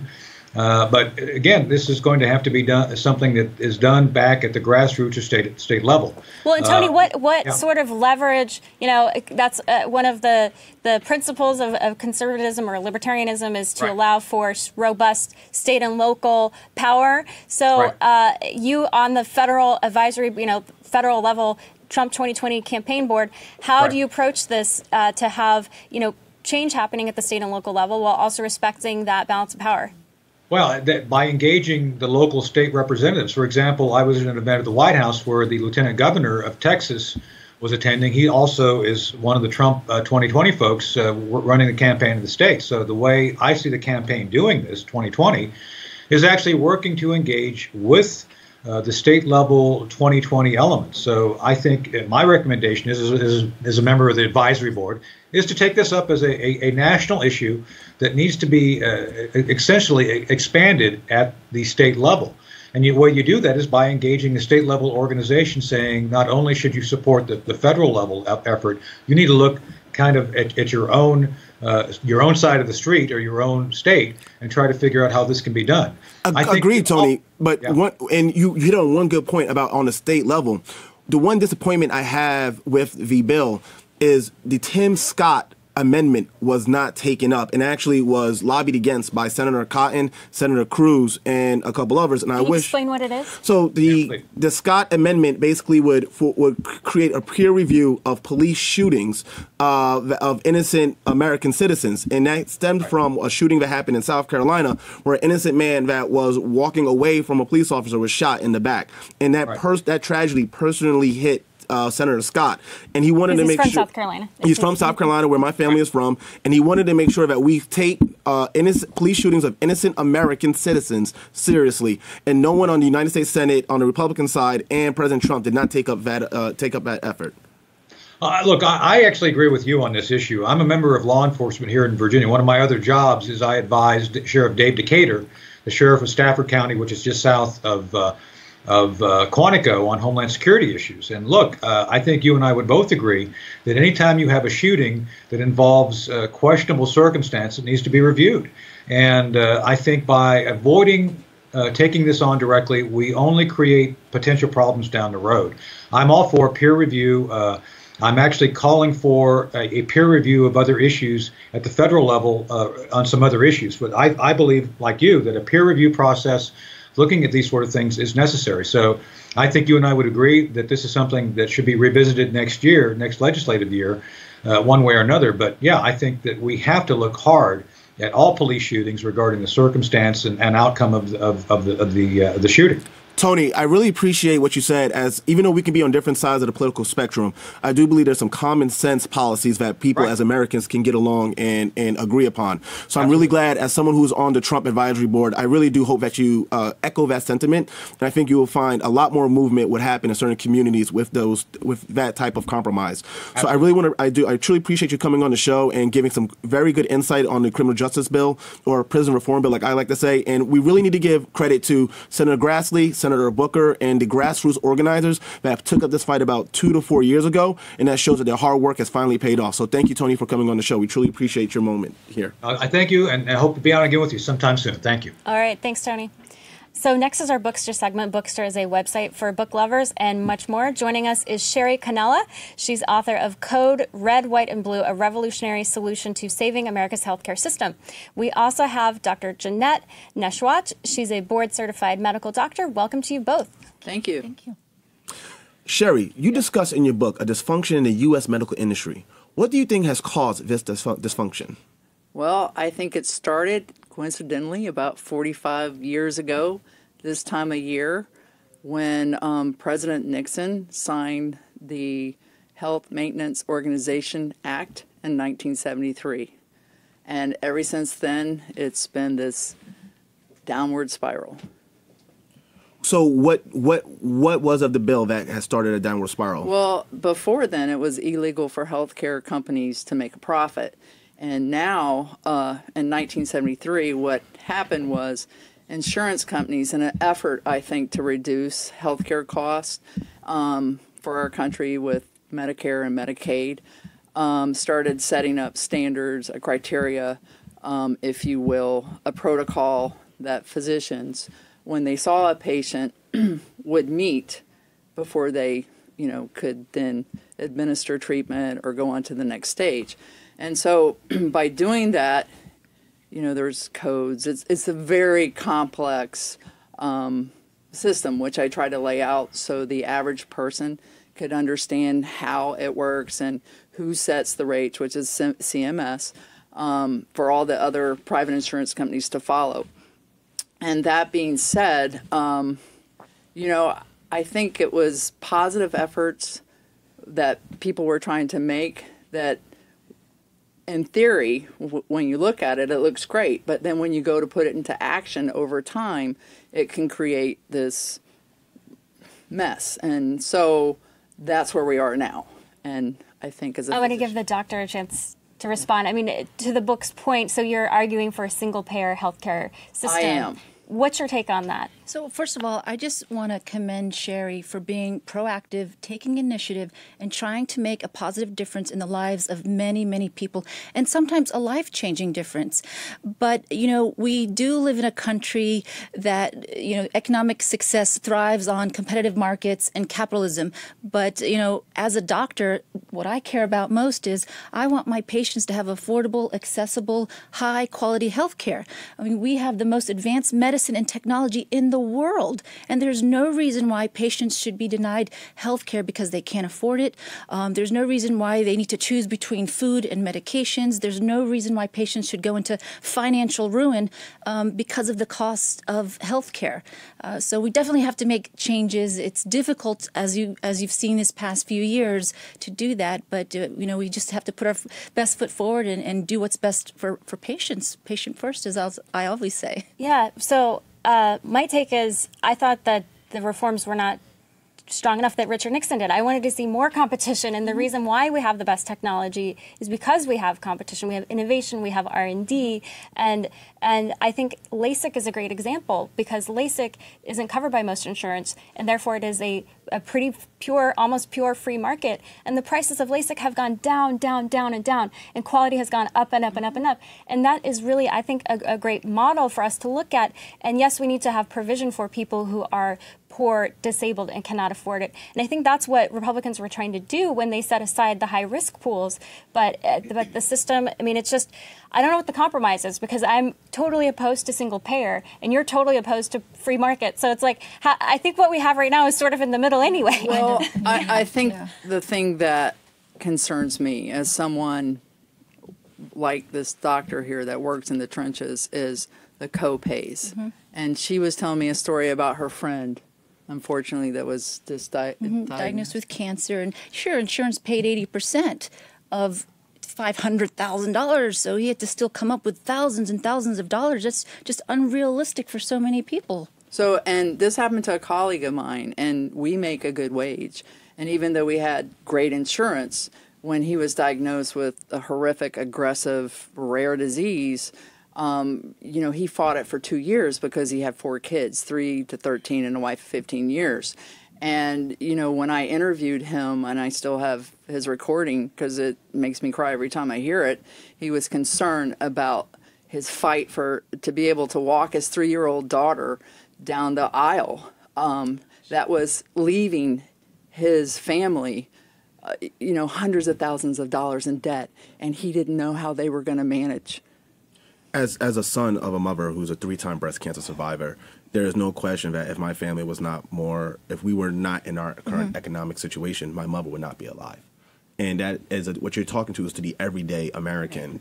But again, this is going to have to be done, something that is done back at the grassroots or state level. Well, and Tony, what sort of leverage, that's one of the principles of conservatism or libertarianism is to allow for robust state and local power. So you on the federal advisory, federal level Trump 2020 campaign board, how do you approach this to have, change happening at the state and local level while also respecting that balance of power? Well, by engaging the local state representatives. For example, I was at an event at the White House where the lieutenant governor of Texas was attending. He also is one of the Trump 2020 folks running the campaign in the states. So the way I see the campaign doing this, 2020, is actually working to engage with the state level 2020 elements. So I think my recommendation is as a member of the advisory board, is to take this up as a national issue that needs to be essentially expanded at the state level. And the way you do that is by engaging the state level organization, saying not only should you support the federal level effort, you need to look kind of at your own side of the street or your own state and try to figure out how this can be done. Agreed, Tony. But yeah. You hit on one good point about on the state level. The one disappointment I have with the bill is the Tim Scott amendment was not taken up and actually was lobbied against by Senator Cotton, Senator Cruz, and a couple others. And Can you explain what it is? So the Scott amendment basically would create a peer review of police shootings of innocent American citizens, and that stemmed from a shooting that happened in South Carolina where an innocent man that was walking away from a police officer was shot in the back, and that tragedy personally hit Senator Scott, and he wanted to make sure. He's from South Carolina. He's from South Carolina, where my family is from, and he wanted to make sure that we take innocent police shootings of innocent American citizens seriously. And no one on the United States Senate, on the Republican side, and President Trump did not take up that effort. Look, I actually agree with you on this issue. I'm a member of law enforcement here in Virginia. One of my other jobs is I advised Sheriff Dave Decatur, the sheriff of Stafford County, which is just south of Quantico, on Homeland Security issues. And look, I think you and I would both agree that anytime you have a shooting that involves questionable circumstance, it needs to be reviewed. And I think by avoiding taking this on directly, we only create potential problems down the road. I'm all for peer review. I'm actually calling for a peer review of other issues at the federal level on some other issues. But I believe, like you, that a peer review process looking at these sort of things is necessary. So I think you and I would agree that this is something that should be revisited next year, next legislative year, one way or another. But yeah, I think that we have to look hard at all police shootings regarding the circumstance and outcome of the shooting. Tony, I really appreciate what you said, as even though we can be on different sides of the political spectrum, I do believe there's some common sense policies that people as Americans can get along and agree upon. So I'm really glad, as someone who's on the Trump advisory board, I really do hope that you echo that sentiment. And I think you will find a lot more movement would happen in certain communities with that type of compromise. So I really I truly appreciate you coming on the show and giving some very good insight on the criminal justice bill, or prison reform bill, like I like to say. And we really need to give credit to Senator Grassley, Senator Booker, and the grassroots organizers that took up this fight about 2 to 4 years ago, and that shows that their hard work has finally paid off. So thank you, Tony, for coming on the show. We truly appreciate your moment here. I thank you, and I hope to be on again with you sometime soon. Thank you. All right. Thanks, Tony. So next is our Bookster segment. Bookster is a website for book lovers and much more. Joining us is Shary Connella. She's author of Code Red, White, and Blue, a revolutionary solution to saving America's healthcare system. We also have Dr. Janette Nesheiwat. She's a board-certified medical doctor. Welcome to you both. Thank you. Thank you. Shary, you discuss in your book a dysfunction in the U.S. medical industry. What do you think has caused this dysfunction? Well, I think it started, coincidentally, about 45 years ago, this time of year, when President Nixon signed the Health Maintenance Organization Act in 1973. And ever since then, it's been this downward spiral. So what was of the bill that has started a downward spiral? Well, before then, it was illegal for healthcare companies to make a profit. And now, in 1973, what happened was insurance companies, in an effort, I think, to reduce healthcare costs for our country with Medicare and Medicaid, started setting up standards, a criteria, if you will, a protocol that physicians, when they saw a patient, would meet before they, could then administer treatment or go on to the next stage. And so by doing that, there's codes. It's a very complex system, which I try to lay out so the average person could understand how it works and who sets the rates, which is CMS, for all the other private insurance companies to follow. And that being said, I think it was positive efforts that people were trying to make that, in theory, when you look at it, it looks great. But then when you go to put it into action over time, it can create this mess. And so that's where we are now. And I think as a I want to give the doctor a chance to respond. I mean, to the book's point, so you're arguing for a single-payer healthcare system. I am. What's your take on that? So first of all, I just want to commend Shary for being proactive, taking initiative, and trying to make a positive difference in the lives of many, many people, and sometimes a life-changing difference. But, you know, we do live in a country that, you know, economic success thrives on competitive markets and capitalism. But, you know, as a doctor, what I care about most is I want my patients to have affordable, accessible, high-quality health care. I mean, we have the most advanced medicine and technology in the world, and there's no reason why patients should be denied health care because they can't afford it. There's no reason why they need to choose between food and medications. There's no reason why patients should go into financial ruin because of the cost of health care. So we definitely have to make changes. It's difficult, as you've seen this past few years, to do that, but you know, we just have to put our best foot forward and do what's best for patients. Patient first, as I always say. Yeah, so my take is I thought that the reforms were not strong enough that Richard Nixon did. I wanted to see more competition, and the reason why we have the best technology is because we have competition, we have innovation, we have R&D, and I think LASIK is a great example because LASIK isn't covered by most insurance, and therefore it is a pretty pure, almost pure free market, and the prices of LASIK have gone down, down, down, and down, and quality has gone up and up and up and up, and that is really, I think, a great model for us to look at. And yes, we need to have provision for people who are poor, disabled, and cannot afford it. And I think that's what Republicans were trying to do when they set aside the high-risk pools. But the system, I mean, it's just, I don't know what the compromise is because I'm totally opposed to single payer, and you're totally opposed to free market. So it's like, I think what we have right now is sort of in the middle anyway. Well, I think the thing that concerns me as someone like this doctor here that works in the trenches is the co-pays. Mm-hmm. And she was telling me a story about her friend, unfortunately, that was diagnosed with cancer. And sure, insurance paid 80% of $500,000, so he had to still come up with thousands and thousands of dollars. That's just unrealistic for so many people. So, and this happened to a colleague of mine, and we make a good wage. And even though we had great insurance, when he was diagnosed with a horrific, aggressive, rare disease, you know, he fought it for 2 years because he had 4 kids, 3 to 13 and a wife of 15 years. And, you know, when I interviewed him, and I still have his recording because it makes me cry every time I hear it, he was concerned about his fight to be able to walk his 3-year-old daughter down the aisle. That was leaving his family, you know, hundreds of thousands of dollars in debt, and he didn't know how they were going to manage. As a son of a mother who's a 3-time breast cancer survivor, there is no question that if my family was not more, if we were not in our current economic situation, my mother would not be alive. And that is what you're talking to is to the everyday American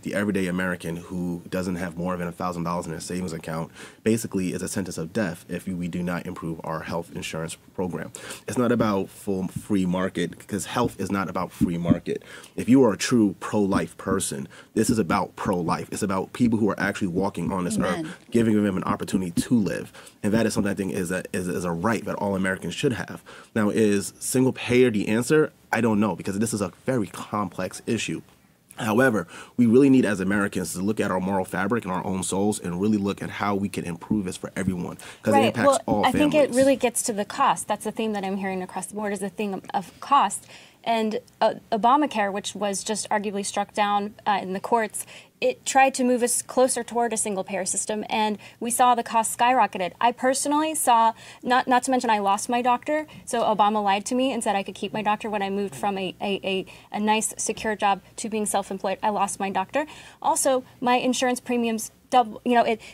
who doesn't have more than $1,000 in their savings account. Basically, is a sentence of death if we do not improve our health insurance program. It's not about full free market because health is not about free market. If you are a true pro-life person, this is about pro-life. It's about people who are actually walking on this earth, giving them an opportunity to live, and that is something I think is a right that all Americans should have. Now, is single payer the answer? I don't know, because this is a very complex issue. However, we really need as Americans to look at our moral fabric and our own souls and really look at how we can improve this for everyone, because it impacts all families. I think it really gets to the cost. That's the theme that I'm hearing across the board is the thing of cost. And Obamacare, which was just arguably struck down in the courts, it tried to move us closer toward a single-payer system, and we saw the cost skyrocketed. I personally saw, not to mention I lost my doctor, so Obama lied to me and said I could keep my doctor when I moved from a nice, secure job to being self-employed. I lost my doctor. Also, my insurance premiums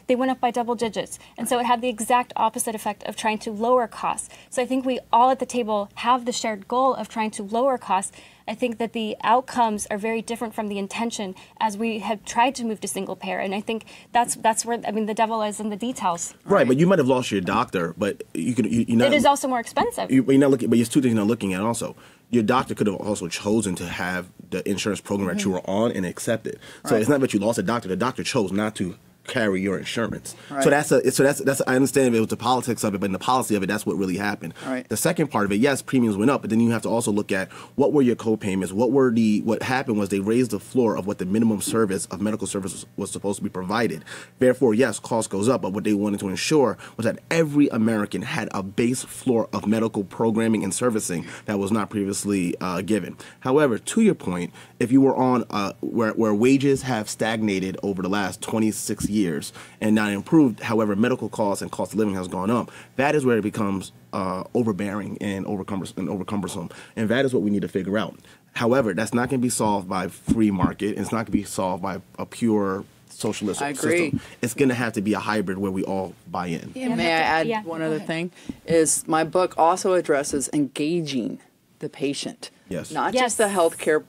they went up by double digits. And so it had the exact opposite effect of trying to lower costs. So I think we all at the table have the shared goal of trying to lower costs. I think that the outcomes are very different from the intention as we have tried to move to single payer. And I think that's where, I mean, the devil is in the details. Right, but you might have lost your doctor, but you're not. It is also more expensive. You're not looking, but there's two things you're not looking at also. Your doctor could have also chosen to have the insurance program that you were on and accept it. So it's not that you lost a doctor. The doctor chose not to carry your insurance. Right. So that's I understand it was the politics of it, but in the policy of it, that's what really happened. Right. The second part of it, yes, premiums went up, but then you have to also look at what were your co-payments. What happened was they raised the floor of what the minimum service of medical services was supposed to be provided. Therefore, yes, cost goes up, but what they wanted to ensure was that every American had a base floor of medical programming and servicing that was not previously given. However, to your point, if you were on where wages have stagnated over the last 26 years and not improved, however, medical costs and cost of living has gone up, that is where it becomes overbearing and overcumbersome. And that is what we need to figure out. However, that's not going to be solved by free market. It's not going to be solved by a pure socialist system. It's going to have to be a hybrid where we all buy in. Yeah, may I add one other thing? Is my book also addresses engaging the patient. Yes. Not just the healthcare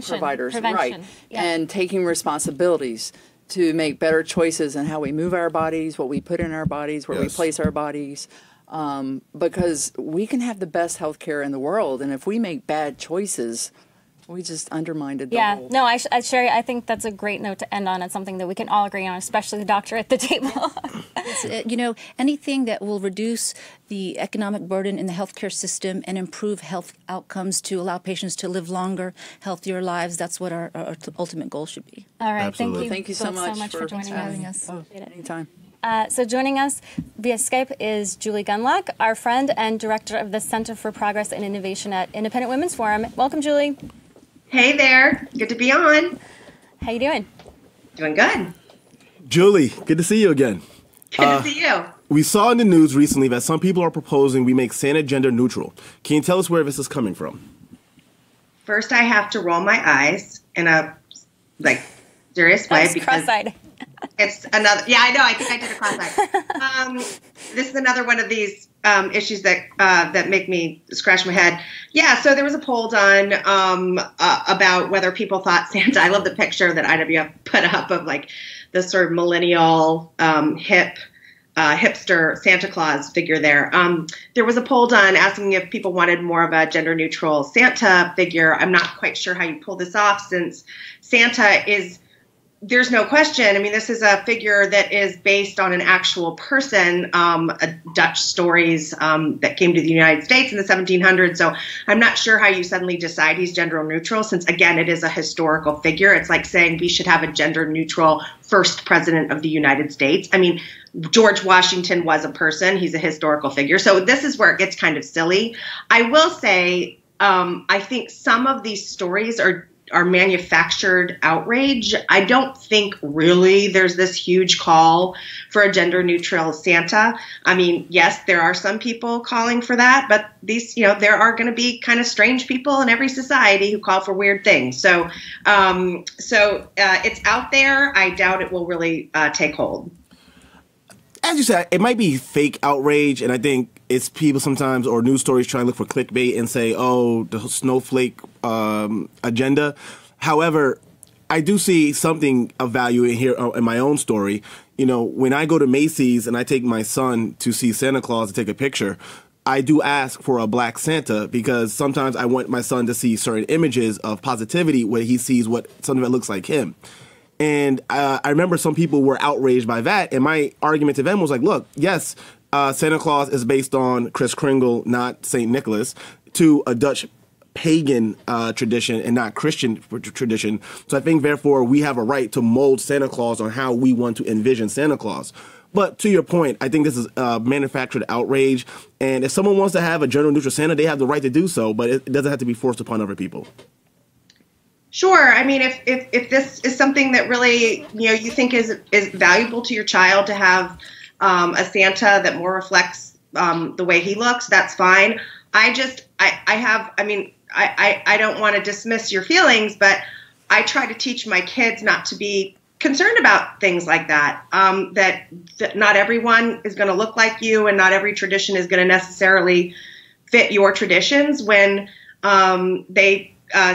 providers. Right. Yeah. And taking responsibilities to make better choices in how we move our bodies, what we put in our bodies, where we place our bodies, because we can have the best health care in the world, and if we make bad choices, we just undermined the whole. No, Shary, I think that's a great note to end on, and something that we can all agree on, especially the doctor at the table. You know, anything that will reduce the economic burden in the healthcare system and improve health outcomes to allow patients to live longer, healthier lives, that's what our ultimate goal should be. All right, Absolutely. Thank you so much for joining us. Anytime. So joining us via Skype is Julie Gunlock, our friend and director of the Center for Progress and Innovation at Independent Women's Forum. Welcome, Julie. Hey there. Good to be on. How you doing? Doing good. Julie, good to see you again. Good to see you. We saw in the news recently that some people are proposing we make Santa gender neutral. Can you tell us where this is coming from? First, I have to roll my eyes in a serious way because cross-eyed. It's another. Yeah, I know. I think I did a cross-eyed. This is another one of these issues that make me scratch my head. Yeah. So there was a poll done about whether people thought Santa. I love the picture that IWF put up of this sort of millennial hipster Santa Claus figure there. There was a poll done asking if people wanted more of a gender neutral Santa figure. I'm not quite sure how you pull this off, since Santa is, there's no question. I mean, this is a figure that is based on an actual person, Dutch stories that came to the United States in the 1700s. So I'm not sure how you suddenly decide he's gender neutral, since, again, it is a historical figure. It's like saying we should have a gender neutral first president of the United States. I mean, George Washington was a person. He's a historical figure. So this is where it gets kind of silly. I will say, I think some of these stories are manufactured outrage. I don't think really there's this huge call for a gender neutral Santa. I mean, yes, there are some people calling for that, but these, there are going to be kind of strange people in every society who call for weird things. So, it's out there. I doubt it will really take hold. As you said, it might be fake outrage, and I think it's people sometimes, or news stories, trying to look for clickbait and say, oh, the snowflake agenda. However, I do see something of value in here in my own story. When I go to Macy's and I take my son to see Santa Claus to take a picture, I do ask for a black Santa, because sometimes I want my son to see certain images of positivity where he sees something that looks like him. And I remember some people were outraged by that. And my argument to them was like, look, yes, Santa Claus is based on Kris Kringle, not St. Nicholas, to a Dutch pagan tradition and not Christian tradition. So I think, therefore, we have a right to mold Santa Claus on how we want to envision Santa Claus. But to your point, I think this is manufactured outrage. And if someone wants to have a gender neutral Santa, they have the right to do so, but it doesn't have to be forced upon other people. Sure. I mean, if this is something that really, you think is valuable to your child to have a Santa that more reflects the way he looks, that's fine. I don't want to dismiss your feelings, but I try to teach my kids not to be concerned about things like that, that not everyone is going to look like you, and not every tradition is going to necessarily fit your traditions when they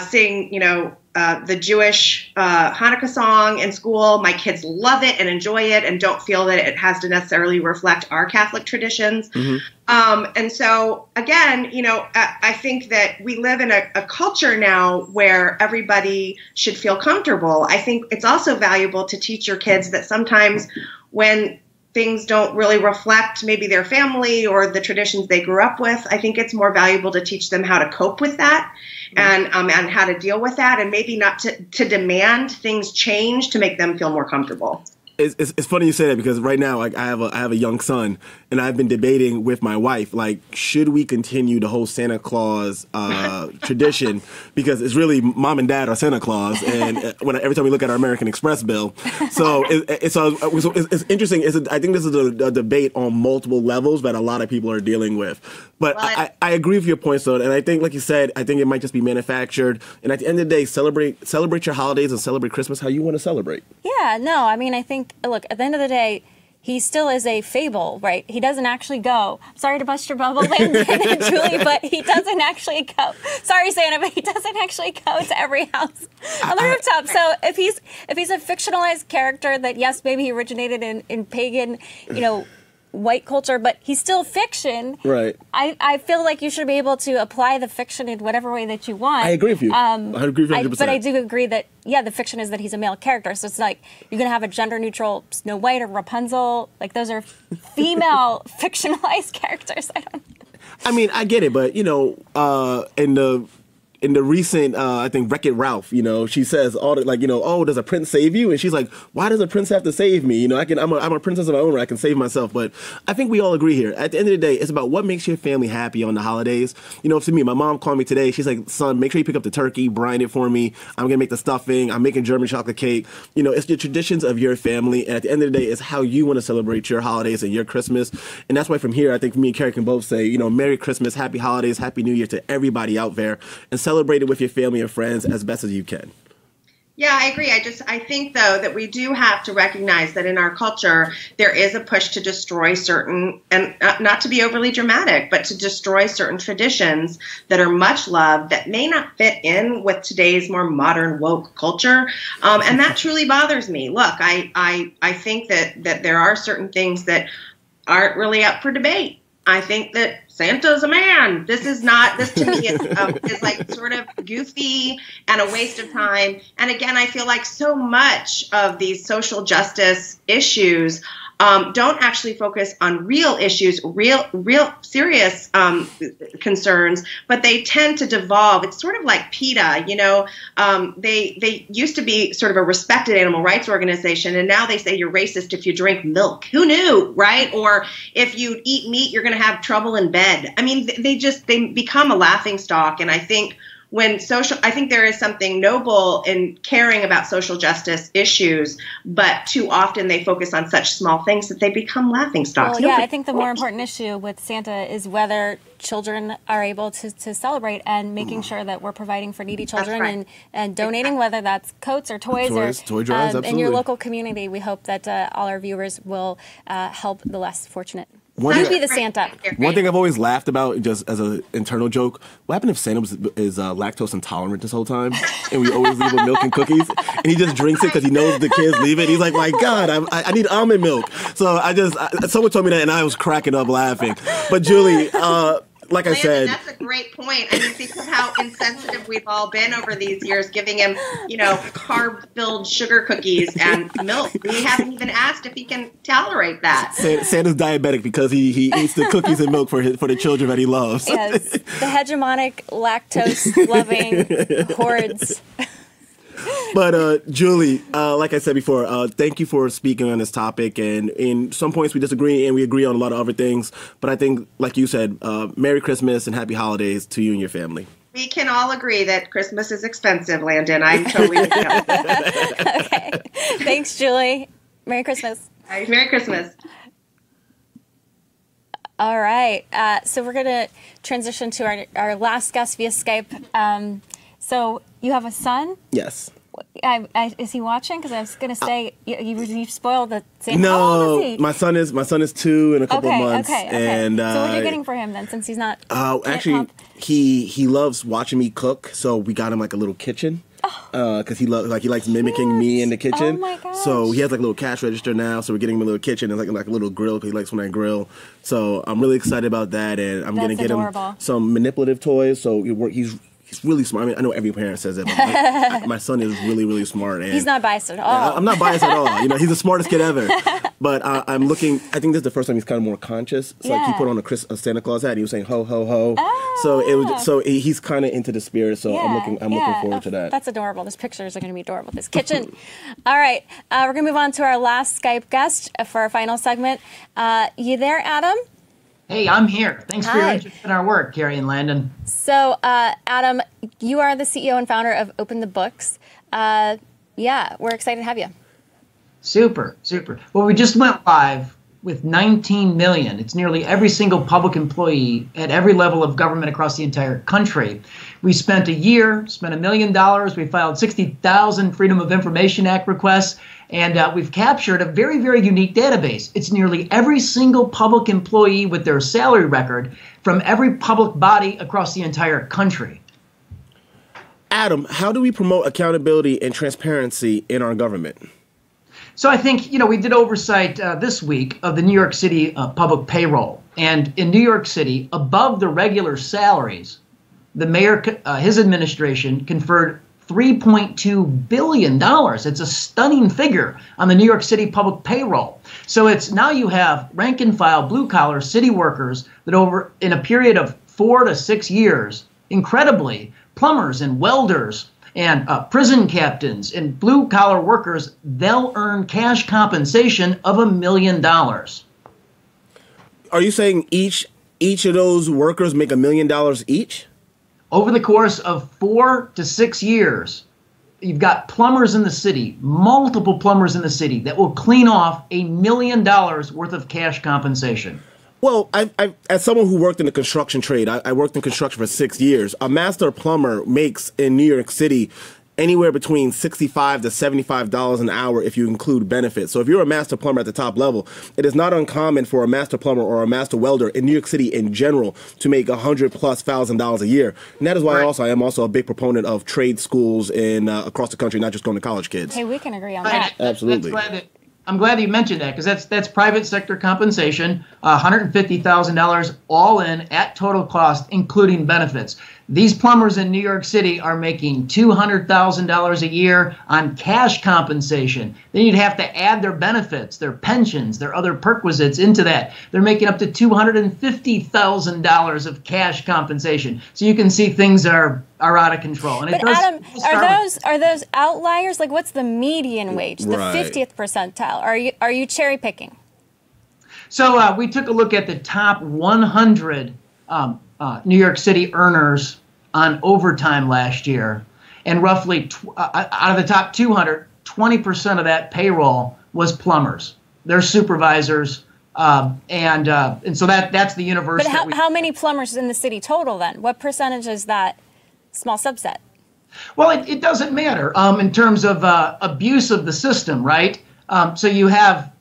sing, the Jewish Hanukkah song in school. My kids love it and enjoy it and don't feel that it has to necessarily reflect our Catholic traditions. And so, again, I think that we live in a culture now where everybody should feel comfortable. I think it's also valuable to teach your kids that sometimes when things don't really reflect maybe their family or the traditions they grew up with, I think it's more valuable to teach them how to cope with that and how to deal with that, and maybe not to demand things change to make them feel more comfortable. It's funny you say that, because right now, like, I have a young son, and I've been debating with my wife, like, should we continue the whole Santa Claus tradition? Because it's really mom and dad are Santa Claus, and every time we look at our American Express bill, so it's interesting. I think this is a debate on multiple levels that a lot of people are dealing with. But I agree with your points, though, and I think, like you said, I think it might just be manufactured. And at the end of the day, celebrate your holidays and celebrate Christmas how you want to celebrate. Yeah, no, I mean, I think, look, at the end of the day, he still is a fable, right? He doesn't actually go. Sorry to bust your bubble, Landon and Julie, but he doesn't actually go. Sorry, Santa, but he doesn't actually go to every house on the rooftop. So if he's a fictionalized character that, yes, maybe he originated in pagan, white culture, but he's still fiction. Right. I feel like you should be able to apply the fiction in whatever way that you want. I agree with you. I agree with you 100%. But I do agree that, the fiction is that he's a male character. So it's like you're going to have a gender-neutral Snow White or Rapunzel. Like, those are female fictionalized characters. I mean, I get it, but, in the recent, I think, Wreck-It Ralph, she says all the, like, oh, does a prince save you? And she's like, why does a prince have to save me? I'm a princess of my own right. I can save myself. But I think we all agree here. At the end of the day, it's about what makes your family happy on the holidays. To me, my mom called me today. She's like, son, make sure you pick up the turkey, brine it for me. I'm going to make the stuffing. I'm making German chocolate cake. It's the traditions of your family. And at the end of the day, it's how you want to celebrate your holidays and your Christmas. And that's why from here, I think me and Carrie can both say, Merry Christmas, Happy Holidays, Happy New Year to everybody out there. And celebrate it with your family and friends as best as you can. Yeah, I agree. I think, though, that we do have to recognize that in our culture, there is a push to destroy certain, and not to be overly dramatic, but to destroy certain traditions that are much loved that may not fit in with today's more modern woke culture. And that truly bothers me. Look, I think that there are certain things that aren't really up for debate. I think that Santa's a man. This to me is like sort of goofy and a waste of time. And again, I feel like so much of these social justice issues don't actually focus on real issues, real serious concerns, but they tend to devolve. It's sort of like PETA, they used to be sort of a respected animal rights organization, and now they say you're racist if you drink milk. Who knew, right? Or if you eat meat, you're going to have trouble in bed. I mean, they become a laughingstock, and I think I think there is something noble in caring about social justice issues, but too often they focus on such small things that they become laughingstocks. Well, I think the more important issue with Santa is whether children are able to celebrate and making sure that we're providing for needy children and donating, whether that's coats or toy drives, in your local community. We hope that all our viewers will help the less fortunate. Be the Santa. One thing I've always laughed about, just as an internal joke, what happened if Santa is lactose intolerant this whole time, and we always leave with milk and cookies, and he just drinks it because he knows the kids leave it. He's like, my God, I need almond milk. So someone told me that, and I was cracking up laughing. But Julie, like Landon, I said, that's a great point. I mean, think of how insensitive we've all been over these years, giving him, carb-filled sugar cookies and milk. We haven't even asked if he can tolerate that. Santa's diabetic because he eats the cookies and milk for the children that he loves. Yes, the hegemonic, lactose-loving hordes. But Julie, like I said before, thank you for speaking on this topic. And in some points we disagree and we agree on a lot of other things. But I think, like you said, Merry Christmas and Happy Holidays to you and your family. We can all agree that Christmas is expensive, Landon. I'm totally with you. Okay. Thanks, Julie. Merry Christmas. Merry Christmas. All right. So we're going to transition to our last guest via Skype. So you have a son? Yes. Is he watching? Because I was going to say you spoiled the same. No, How old is he? my son is 2 in a couple months. Okay. And so what are you getting for him then, since he's not? Actually, he loves watching me cook, so we got him like a little kitchen. Because he likes mimicking me in the kitchen. Oh my gosh. So he has like a little cash register now. So we're getting him a little kitchen and like a little grill because he likes when I grill. So I'm really excited about that, and I'm gonna get him some manipulative toys. So he's really smart. I mean, I know every parent says it, but my son is really, really smart. And he's not biased at all. I'm not biased at all. He's the smartest kid ever. But I'm looking. I think this is the first time he's kind of more conscious. So like he put on a Santa Claus hat. And he was saying ho ho ho. So he's kind of into the spirit. So I'm looking forward to that. That's adorable. Those pictures are going to be adorable. This kitchen. All right, we're going to move on to our last Skype guest for our final segment. You there, Adam? Hey, I'm here. Thanks for your interest in our work, Carrie and Landon. So, Adam, you are the CEO and founder of Open the Books. We're excited to have you. Super. Well, we just went live with 19 million. It's nearly every single public employee at every level of government across the entire country. We spent $1 million. We filed 60,000 Freedom of Information Act requests. And we've captured a very, very unique database. It's nearly every single public employee with their salary record from every public body across the entire country. Adam, how do we promote accountability and transparency in our government? So I think, we did oversight this week of the New York City public payroll. And in New York City, above the regular salaries, the mayor, his administration conferred $3.2 billion. It's a stunning figure on the New York City public payroll. So it's now you have rank and file blue collar city workers that over in a period of 4 to 6 years, incredibly, plumbers and welders and prison captains and blue collar workers, they'll earn cash compensation of $1 million. Are you saying each of those workers make $1 million each? Over the course of 4 to 6 years, you've got plumbers in the city, multiple plumbers in the city that will clean off $1 million worth of cash compensation. Well, I as someone who worked in the construction trade, I worked in construction for 6 years. A master plumber makes in New York City anywhere between $65 to $75 an hour if you include benefits. So if you're a master plumber at the top level, it is not uncommon for a master plumber or a master welder in New York City in general to make $100,000+ a year. And that is why I am also a big proponent of trade schools in across the country, not just going to college kids. Hey, we can agree on that. Absolutely. I'm glad that you mentioned that, because that's private sector compensation, $150,000 all in at total cost, including benefits. These plumbers in New York City are making $200,000 a year on cash compensation. Then you'd have to add their benefits, their pensions, their other perquisites into that. They're making up to $250,000 of cash compensation. So you can see things are out of control. And but Adam, are those outliers? Like, what's the median wage, the 50th percentile? Are you cherry picking? So we took a look at the top 100 New York City earners on overtime last year, and roughly out of the top 200, 20% of that payroll was plumbers. They're supervisors, and so that's the universe. But how many plumbers in the city total then? What percentage is that small subset? Well, it doesn't matter in terms of abuse of the system, right? So you have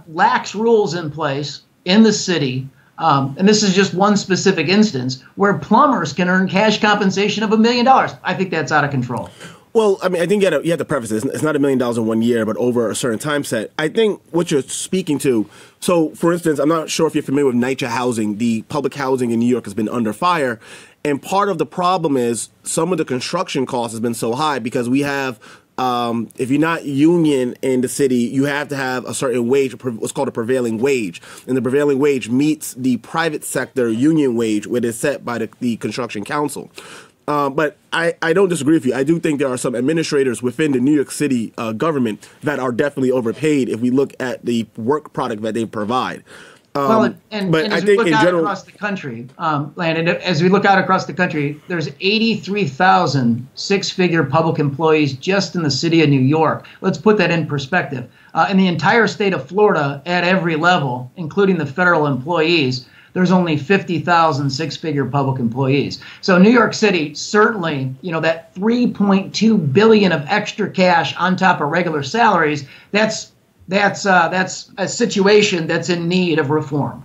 lax rules in place in the city. And this is just one specific instance where plumbers can earn cash compensation of $1 million. I think that's out of control. Well, I mean, I think you have to preface this. It's not $1 million in 1 year, but over a certain time set. I think what you're speaking to, so for instance, I'm not sure if you're familiar with NYCHA housing. The public housing in New York has been under fire. And part of the problem is some of the construction costs has been so high because we have if you're not union in the city, you have to have a certain wage, what's called a prevailing wage. And the prevailing wage meets the private sector union wage, which is set by the Construction Council. But I don't disagree with you. I do think there are some administrators within the New York City government that are definitely overpaid if we look at the work product that they provide. But as we look out across the country, Landon, as we look out across the country, there's 83,000 six-figure public employees just in the city of New York. Let's put that in perspective. In the entire state of Florida, at every level, including the federal employees, there's only 50,000 six-figure public employees. So New York City, certainly, that $3.2 billion of extra cash on top of regular salaries, that's a situation that's in need of reform.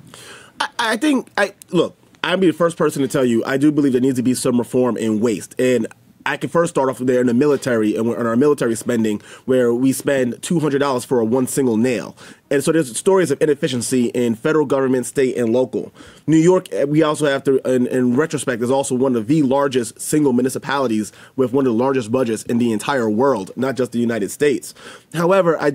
Look, I'd be the first person to tell you, I do believe there needs to be some reform in waste. And I can first start off there in the military and in our military spending, where we spend $200 for one single nail. And so there's stories of inefficiency in federal government, state, and local. New York, we also have to, in retrospect, is also one of the largest single municipalities with one of the largest budgets in the entire world, not just the United States. However, I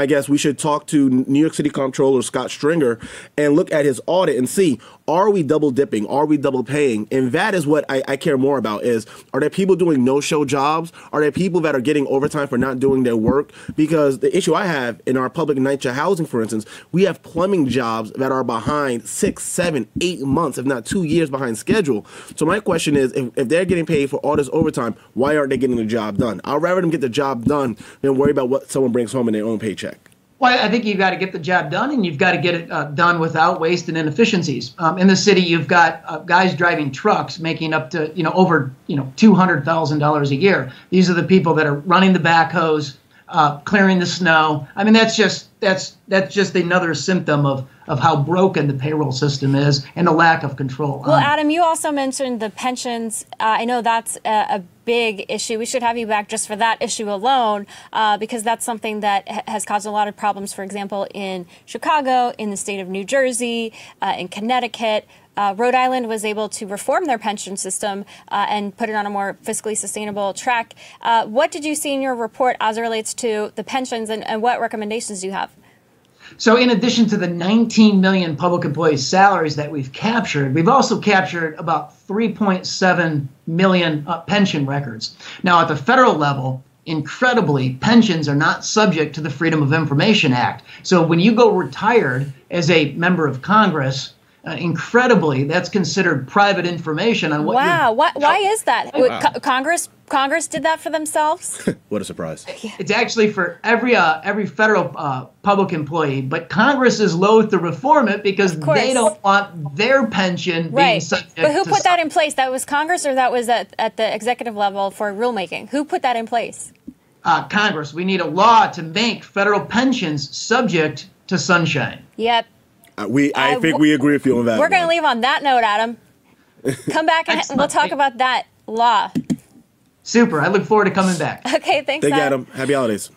guess we should talk to New York City Comptroller Scott Stringer and look at his audit and see, are we double dipping? Are we double paying? And that is what I care more about is, are there people doing no-show jobs? Are there people that are getting overtime for not doing their work? Because the issue I have in our public NYCHA housing, for instance, we have plumbing jobs that are behind 6, 7, 8 months, if not 2 years behind schedule. So my question is, if they're getting paid for all this overtime, why aren't they getting the job done? I'd rather them get the job done than worry about what someone brings home in their own paycheck. Well, I think you've got to get the job done, and you've got to get it done without waste and inefficiencies. In the city, you've got guys driving trucks making up to over $200,000 a year. These are the people that are running the backhoes, clearing the snow. I mean, that's just another symptom of how broken the payroll system is and the lack of control. Well, Adam, you also mentioned the pensions. I know that's a big issue. We should have you back just for that issue alone, because that's something that has caused a lot of problems, for example, in Chicago, in the state of New Jersey, in Connecticut. Rhode Island was able to reform their pension system and put it on a more fiscally sustainable track. What did you see in your report as it relates to the pensions, and what recommendations do you have? So in addition to the 19 million public employees' salaries that we've captured, we've also captured about 3.7 million pension records. Now, at the federal level, incredibly, pensions are not subject to the Freedom of Information Act. So when you go retired as a member of Congress, incredibly, that's considered private information on what. Wow, why is that? Wow. Congress did that for themselves? What a surprise! It's actually for every federal public employee, but Congress is loath to reform it because they don't want their pension being subject. But who put that in place? That was Congress, or that was at the executive level for rulemaking? Who put that in place? Congress. We need a law to make federal pensions subject to sunshine. Yep. I think we agree with you on that. We're going to leave on that note, Adam. Come back and we'll talk about that law. Super. I look forward to coming back. Okay, thanks, Thank you, Adam. Happy holidays.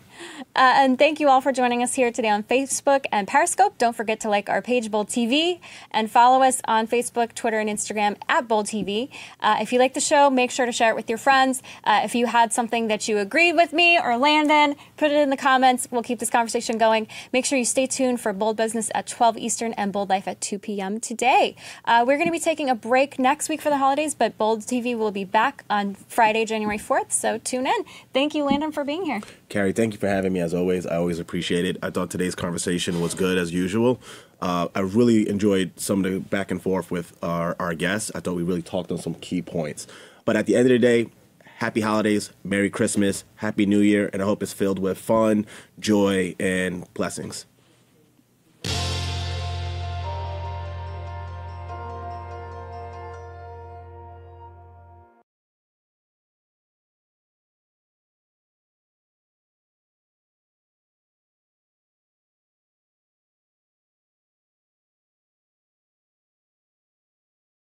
And thank you all for joining us here today on Facebook and Periscope. Don't forget to like our page, Bold TV, and follow us on Facebook, Twitter, and Instagram at Bold TV. If you like the show, make sure to share it with your friends. If you had something that you agreed with me or Landon, put it in the comments. We'll keep this conversation going. Make sure you stay tuned for Bold Business at 12 Eastern and Bold Life at 2 p.m. today. We're going to be taking a break next week for the holidays, but Bold TV will be back on Friday, January 4th, so tune in. Thank you, Landon, for being here. Carrie, thank you for having me as always. I always appreciate it. I thought today's conversation was good as usual. I really enjoyed some of the back and forth with our guests. I thought we really talked on some key points. But at the end of the day, happy holidays, Merry Christmas, Happy New Year, and I hope it's filled with fun, joy, and blessings.